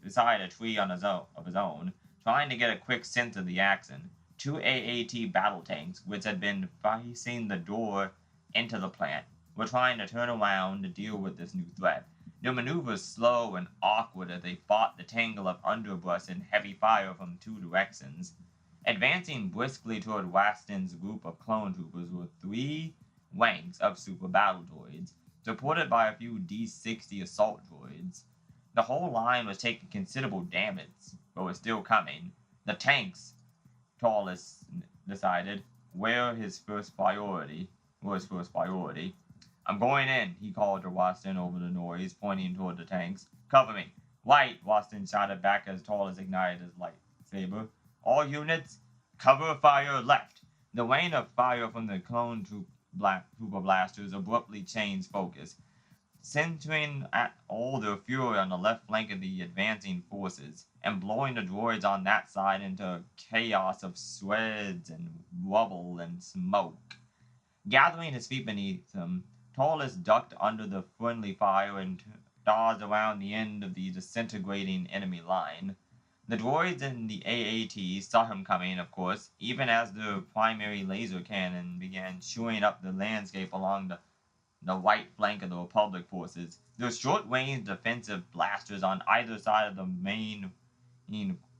beside a tree of his own, trying to get a quick sense of the action. Two AAT battle tanks, which had been facing the door into the plant, were trying to turn around to deal with this new threat. Their maneuvers slow and awkward as they fought the tangle of underbrush and heavy fire from two directions. Advancing briskly toward Waston's group of clone troopers were three ranks of super battle droids, supported by a few D-60 assault droids. The whole line was taking considerable damage, but was still coming. The tanks, Torlus decided, were his first priority. I'm going in, he called to Waston over the noise, pointing toward the tanks. Cover me. Right, Waston shouted back as Torlus ignited his lightsaber. All units, cover fire left. The rain of fire from the clone trooper blasters abruptly changed focus, centering at all their fury on the left flank of the advancing forces, and blowing the droids on that side into chaos of shreds and rubble and smoke. Gathering his feet beneath him, Torlus ducked under the friendly fire and dodged around the end of the disintegrating enemy line. The droids in the AAT saw him coming, of course, even as their primary laser cannon began chewing up the landscape along the right flank of the Republic forces. Their short-range defensive blasters on either side of the main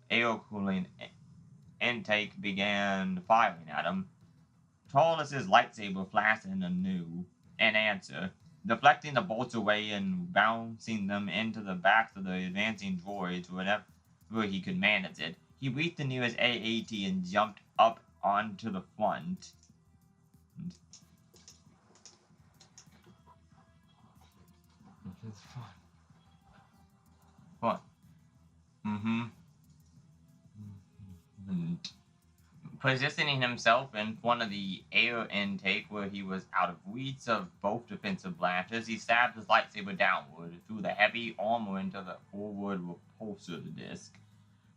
air-cooling intake began firing at him. Torlus's lightsaber flashed anew in answer, deflecting the bolts away and bouncing them into the backs of the advancing droids whenever he could manage it. He reached the nearest AAT and jumped up onto the front. This is fun. Positioning himself in front of the air intake where he was out of reach of both defensive blasters, he stabbed his lightsaber downward through the heavy armor into the forward repulsor disc.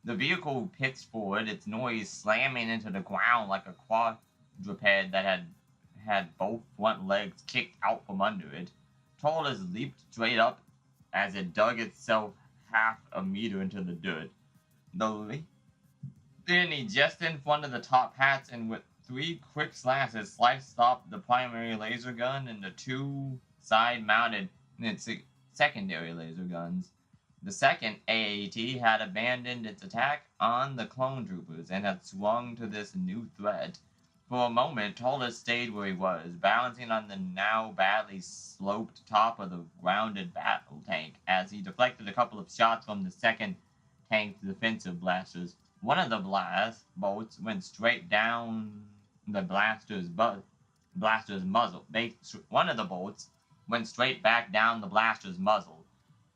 The vehicle pitched forward, its noise slamming into the ground like a quadruped that had both front legs kicked out from under it. Torlus leaped straight up as it dug itself half a meter into the dirt. Then he just in front of the top hats, and with three quick slashes sliced off the primary laser gun and the two side-mounted secondary laser guns. The second AAT had abandoned its attack on the clone troopers and had swung to this new threat. For a moment, Torlus stayed where he was, balancing on the now badly sloped top of the grounded battle tank as he deflected a couple of shots from the second tank's defensive blasters. One of the blast bolts went straight down the blaster's muzzle. One of the bolts went straight back down the blaster's muzzle,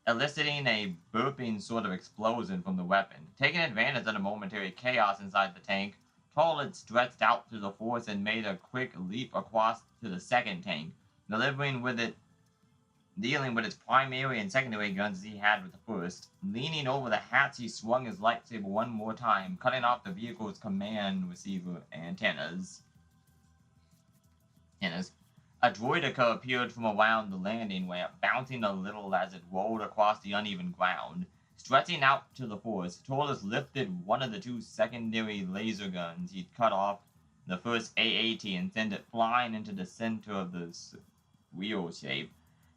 eliciting a burping sort of explosion from the weapon. Taking advantage of the momentary chaos inside the tank, Toilet stretched out through the force and made a quick leap across to the second tank, delivering with it dealing with its primary and secondary guns as he had with the first. Leaning over the hatch, he swung his lightsaber one more time, cutting off the vehicle's command receiver antennas. A droideka appeared from around the landing ramp, bouncing a little as it rolled across the uneven ground. Stretching out to the force, Torres lifted one of the two secondary laser guns he'd cut off the first AAT and sent it flying into the center of the wheel shape.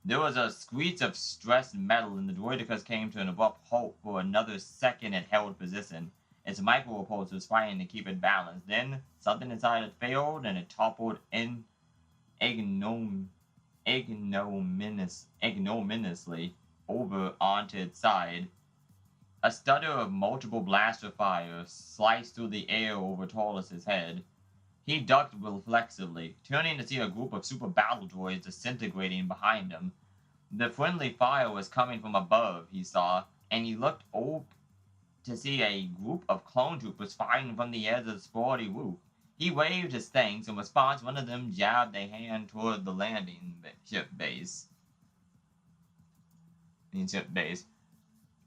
There was a screech of stressed metal, and the droidicus came to an abrupt halt. For another second it held position, its micropulsers fighting to keep it balanced. Then something inside it failed, and it toppled ignominiously over onto its side. A stutter of multiple blaster fire sliced through the air over Torres's head. He ducked reflexively, turning to see a group of super battle droids disintegrating behind him. The friendly fire was coming from above, he saw, and he looked up to see a group of clone troopers firing from the edge of the sporty roof. He waved his thanks. In response, one of them jabbed a hand toward the landing ship base.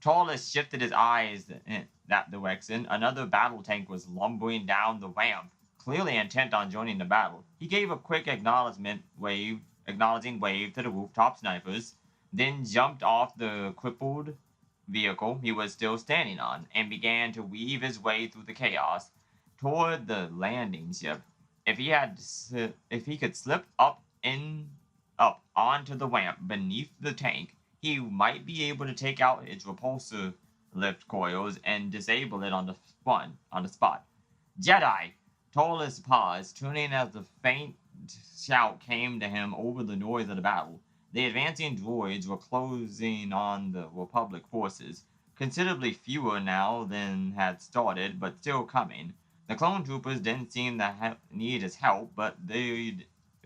Torres shifted his eyes in that direction. Another battle tank was lumbering down the ramp, clearly intent on joining the battle. He gave a quick acknowledging wave to the rooftop snipers, then jumped off the crippled vehicle he was still standing on, and began to weave his way through the chaos toward the landing ship. If he could slip up onto the ramp beneath the tank, he might be able to take out its repulsor lift coils and disable it on the spot. Jedi! Torres paused, turning as the faint shout came to him over the noise of the battle. The advancing droids were closing on the Republic forces, considerably fewer now than had started, but still coming. The clone troopers didn't seem to need his help, but there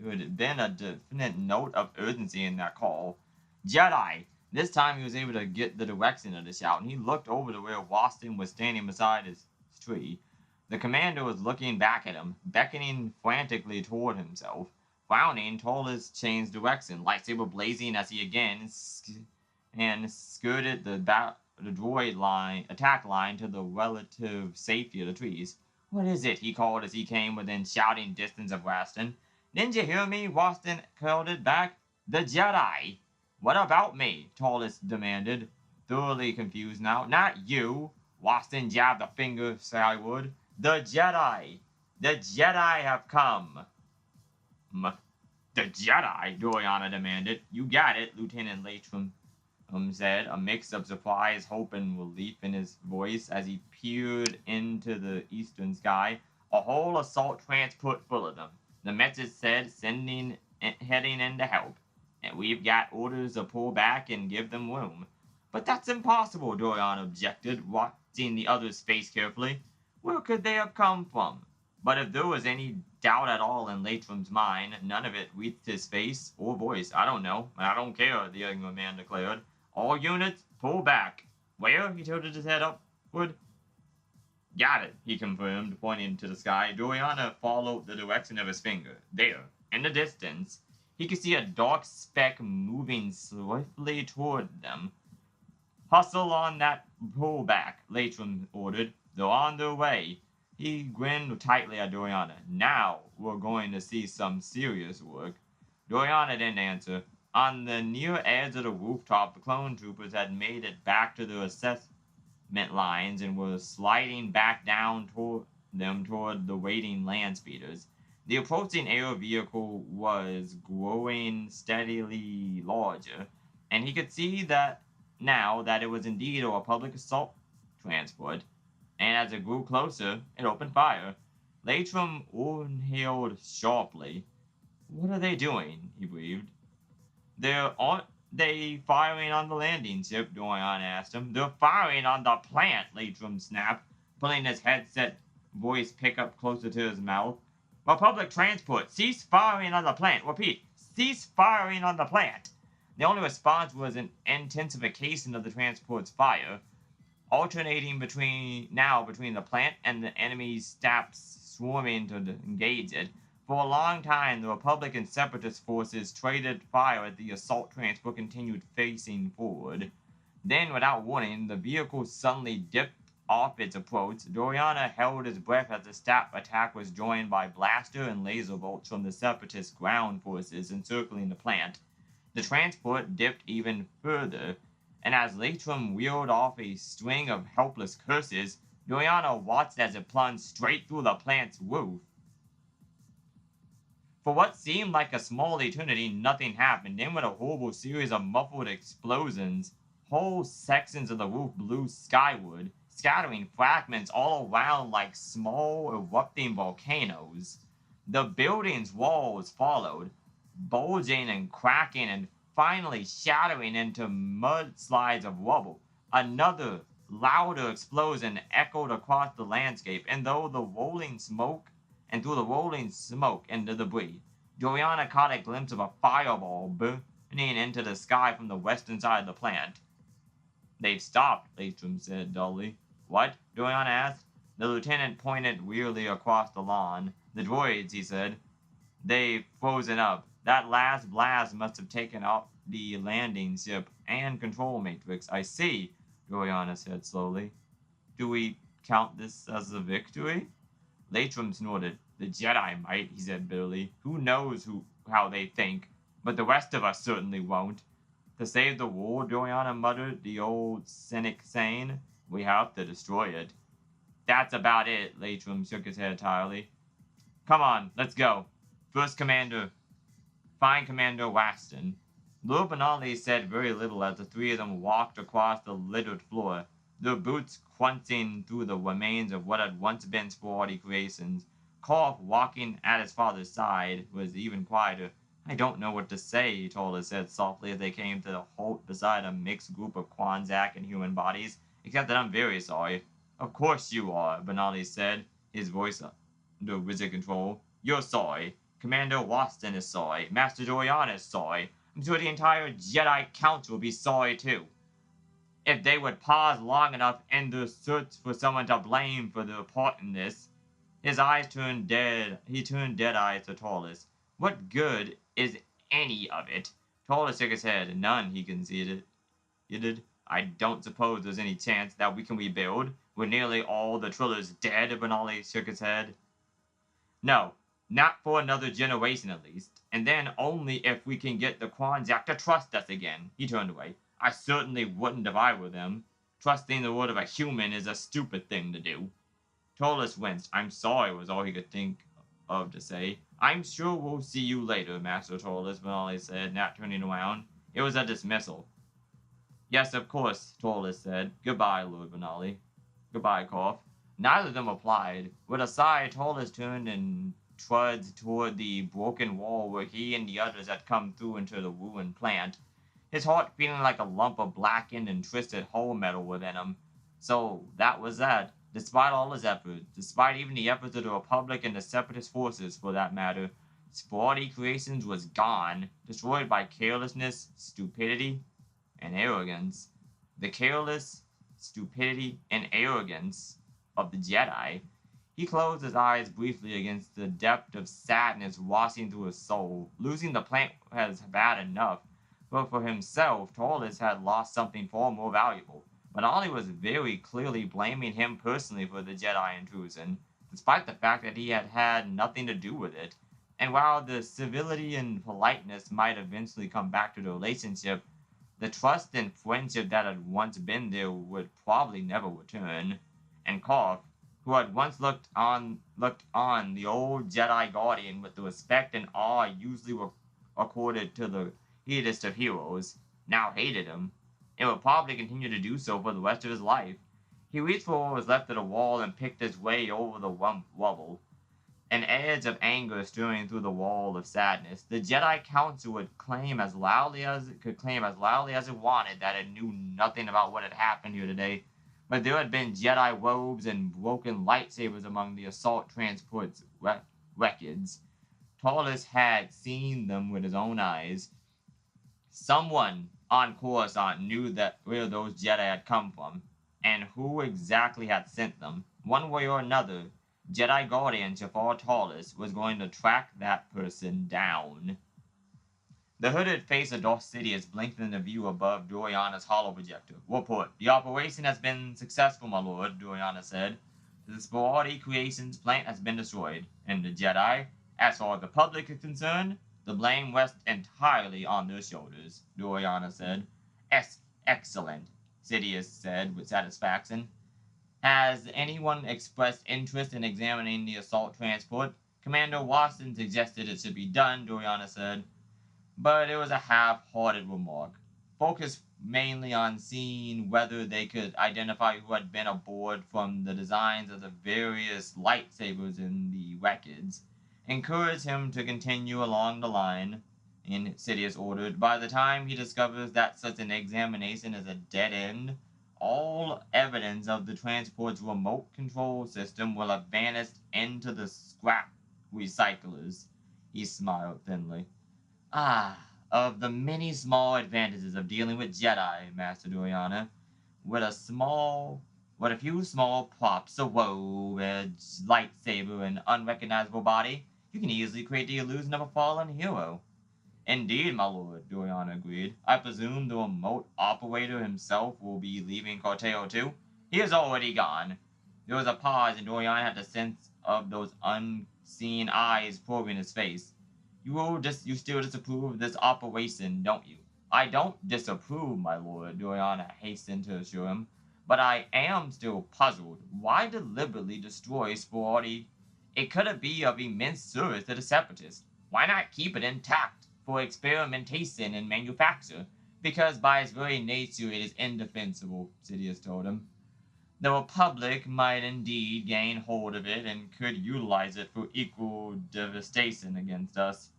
had been a definite note of urgency in that call. Jedi! This time he was able to get the direction of the shout, and he looked over to where Waston was standing beside his tree. The commander was looking back at him, beckoning frantically toward himself. Frowning, Torres changed direction, lightsaber blazing as he again skirted the droid attack line to the relative safety of the trees. What is it? He called as he came within shouting distance of Waston. Didn't you hear me? Waston called it back. The Jedi! What about me? Torres demanded, thoroughly confused now. Not you! Waston jabbed a finger skyward. The Jedi! The Jedi have come! The Jedi? Doriana demanded. You got it, Lieutenant Latrim said, a mix of surprise, hope, and relief in his voice as he peered into the eastern sky. A whole assault transport full of them. The message said, heading in to help. And we've got orders to pull back and give them room. But that's impossible, Dorian objected, watching the other's face carefully. Where could they have come from? But if there was any doubt at all in Latrim's mind, none of it reached his face or voice. I don't know. I don't care, the younger man declared. All units, pull back. Where? He tilted his head upward. Got it, he confirmed, pointing to the sky. Doriana followed the direction of his finger. There, in the distance, he could see a dark speck moving swiftly toward them. Hustle on that pullback, Latrim ordered. They're on their way. He grinned tightly at Doriana. Now we're going to see some serious work. Doriana didn't answer. On the near edge of the rooftop, the clone troopers had made it back to their assessment lines and were sliding back down toward the waiting land speeders. The approaching air vehicle was growing steadily larger, and he could see that now that it was indeed a Republic assault transport, and as it grew closer, it opened fire. Latrim inhaled sharply. What are they doing? He breathed. Aren't they firing on the landing ship? Dorian asked him. They're firing on the plant, Latrim snapped, pulling his headset voice pickup closer to his mouth. Republic transport, cease firing on the plant. Repeat, cease firing on the plant. The only response was an intensification of the transport's fire, alternating between the plant and the enemy staffs swarming to engage it. For a long time, the Republic and Separatist forces traded fire as the assault transport continued facing forward. Then, without warning, the vehicle suddenly dipped off its approach. Doriana held his breath as the staff attack was joined by blaster and laser bolts from the Separatist ground forces encircling the plant. The transport dipped even further, and as Leitrim wheeled off a string of helpless curses, Doriana watched as it plunged straight through the plant's roof. For what seemed like a small eternity, nothing happened. Then, with a horrible series of muffled explosions, whole sections of the roof blew skyward, scattering fragments all around like small erupting volcanoes. The building's walls followed, bulging and cracking and finally shattering into mudslides of rubble. Another, louder explosion echoed across the landscape, and through the rolling smoke and the debris, Doriana caught a glimpse of a fireball burning into the sky from the western side of the plant. "They've stopped," Leitrim said dully. "What?" Doriana asked. The lieutenant pointed wearily across the lawn. "The droids," he said. "They've frozen up. That last blast must have taken out the landing ship and control matrix." "I see," Doriana said slowly. "Do we count this as a victory?" Leitrim snorted. "The Jedi might," he said bitterly. "Who knows how they think, but the rest of us certainly won't." "To save the war," Doriana muttered, the old cynic saying, "we have to destroy it." "That's about it," Leitrim shook his head tiredly. "Come on, let's go. First Commander, find Commander Waston." Lord Benali said very little as the three of them walked across the littered floor, their boots crunching through the remains of what had once been sporty creations. Koff, walking at his father's side, was even quieter. "I don't know what to say," Tola said softly as they came to a halt beside a mixed group of Kwanzak and human bodies, "except that I'm very sorry." "Of course you are," Benali said, his voice under wizard control. "You're sorry. Commander Waston is sorry. Master Doriana is sorry. I'm sure the entire Jedi Council will be sorry too. If they would pause long enough in their search for someone to blame for their part in this." His eyes turned dead. He turned dead eyes to Torlus. "What good is any of it?" Torlus shook his head. "None," he conceded. "I don't suppose there's any chance that we can rebuild with nearly all the Trillers dead." Benali shook his head. "No, not for another generation at least. And then only if we can get the Kwanzak to trust us again." He turned away. "I certainly wouldn't if I were them. Trusting the word of a human is a stupid thing to do." Torlus winced. "I'm sorry," was all he could think of to say. "I'm sure we'll see you later, Master Torlus," Benali said, not turning around. It was a dismissal. "Yes, of course," Torlus said. "Goodbye, Lord Benali." "Goodbye, Koff." Neither of them replied. With a sigh, Torlus turned and trudged toward the broken wall where he and the others had come through into the ruined plant, his heart feeling like a lump of blackened and twisted whole metal within him. So that was that. Despite all his efforts, despite even the efforts of the Republic and the Separatist forces, for that matter, Sporty Creations was gone, destroyed by carelessness, stupidity, and arrogance. The careless stupidity and arrogance of the Jedi. He closed his eyes briefly against the depth of sadness washing through his soul. Losing the plant was bad enough, but for himself, Torlus had lost something far more valuable. Benali was very clearly blaming him personally for the Jedi intrusion, despite the fact that he had had nothing to do with it. And while the civility and politeness might eventually come back to the relationship, the trust and friendship that had once been there would probably never return. And Koff, who had once looked on the old Jedi Guardian with the respect and awe usually accorded to the heatedest of heroes, now hated him, and would probably continue to do so for the rest of his life. He reached for what was left of the wall and picked his way over the rubble, an edge of anger stirring through the wall of sadness. The Jedi Council would claim as loudly as it wanted that it knew nothing about what had happened here today, but there had been Jedi robes and broken lightsabers among the assault transport's wreckage. Taurus had seen them with his own eyes. Someone on Coruscant knew that where those Jedi had come from, and who exactly had sent them. One way or another, Jedi Guardian Jafar Taurus was going to track that person down. The hooded face of Darth Sidious blinked in the view above Doriana's hollow projector. Report. The operation has been successful, my lord, Doriana said. The Sporati Creations plant has been destroyed, and the Jedi, as far as the public is concerned, the blame rests entirely on their shoulders, Doriana said. Excellent, Sidious said with satisfaction. Has anyone expressed interest in examining the assault transport? Commander Watson suggested it should be done, Doriana said, but it was a half-hearted remark, focused mainly on seeing whether they could identify who had been aboard from the designs of the various lightsabers in the wreckage. Encourage him to continue along the line, Insidious ordered. By the time he discovers that such an examination is a dead end, all evidence of the transport's remote control system will have vanished into the scrap recyclers. He smiled thinly. Ah, of the many small advantages of dealing with Jedi, Master Doriana, with a small, with a few small props, a robe, a lightsaber, and unrecognizable body, you can easily create the illusion of a fallen hero. Indeed, my lord, Doriana agreed. I presume the remote operator himself will be leaving Cartao too? He is already gone. There was a pause, and Doriana had the sense of those unseen eyes probing his face. You still disapprove of this operation, don't you? I don't disapprove, my lord, Doriana hastened to assure him. But I am still puzzled. Why deliberately destroy Sporty? It could be of immense service to the Separatists. Why not keep it intact for experimentation and manufacture? Because by its very nature it is indefensible, Sidious told him. The Republic might indeed gain hold of it and could utilize it for equal devastation against us.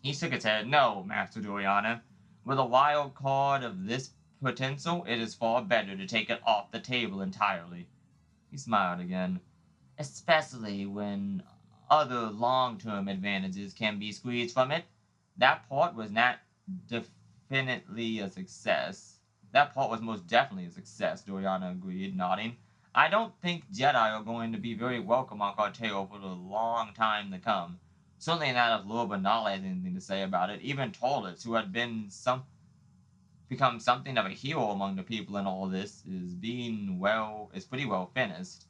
He shook his head. No, Master Doriana. With a wild card of this potential, it is far better to take it off the table entirely. He smiled again. Especially when other long-term advantages can be squeezed from it. That part was not definitely a success. That part was most definitely a success, Doriana agreed, nodding. I don't think Jedi are going to be very welcome on Cartao for a long time to come. Certainly not if Lord Bernal has anything to say about it. Even Taurus, who had become something of a hero among the people in all this, is pretty well finished.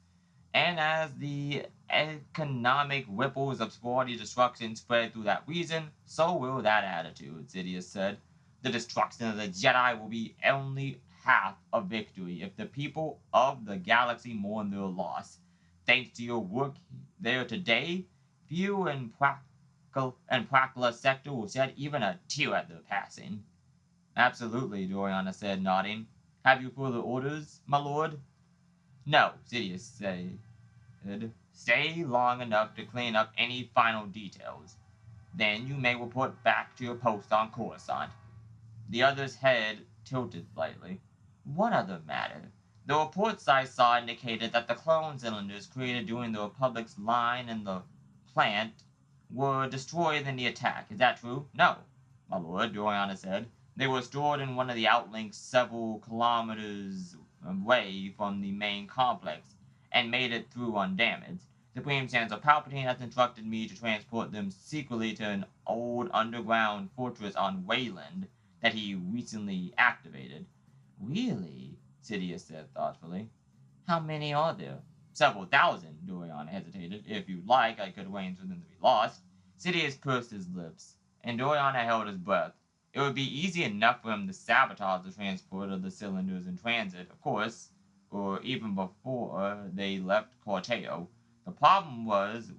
And as the economic ripples of sporty destruction spread through that region, so will that attitude, Sidious said. The destruction of the Jedi will be only half a victory if the people of the galaxy mourn their loss. Thanks to your work there today, few and Prakla sector will shed even a tear at their passing. Absolutely, Doriana said, nodding. Have you further orders, my lord? No, Sidious said. Stay long enough to clean up any final details. Then you may report back to your post on Coruscant. The other's head tilted slightly. One other matter. The reports I saw indicated that the clone cylinders created during the Republic's line in the plant were destroyed in the attack. Is that true? No, my lord, Doriana said. They were stored in one of the outlinks several kilometers away from the main complex, and made it through undamaged. Supreme Chancellor Palpatine has instructed me to transport them secretly to an old underground fortress on Wayland that he recently activated. Really? Sidious said thoughtfully. How many are there? Several thousand, Dorian hesitated. If you'd like, I could arrange for them to be lost. Sidious pursed his lips, and Dorian held his breath. It would be easy enough for him to sabotage the transport of the cylinders in transit, of course, or even before they left Cartao. The problem was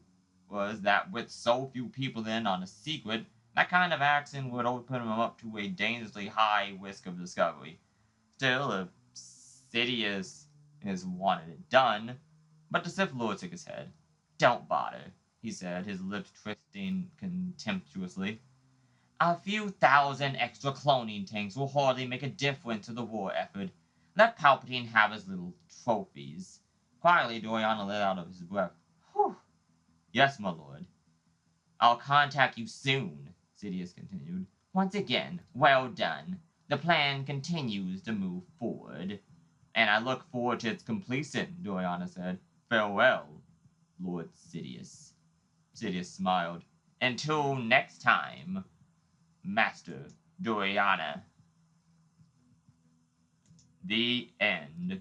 that with so few people in on a secret, that kind of action would open him up to a dangerously high risk of discovery. Still, if Sidious is wanted it done, but the Sith Lord shook his head. Don't bother, he said, his lips twisting contemptuously. A few thousand extra cloning tanks will hardly make a difference to the war effort. Let Palpatine have his little trophies. Quietly, Doriana let out of his breath. Whew. Yes, my lord. I'll contact you soon, Sidious continued. Once again, well done. The plan continues to move forward. And I look forward to its completion, Doriana said. Farewell, Lord Sidious. Sidious smiled. Until next time, Master Doriana. The end.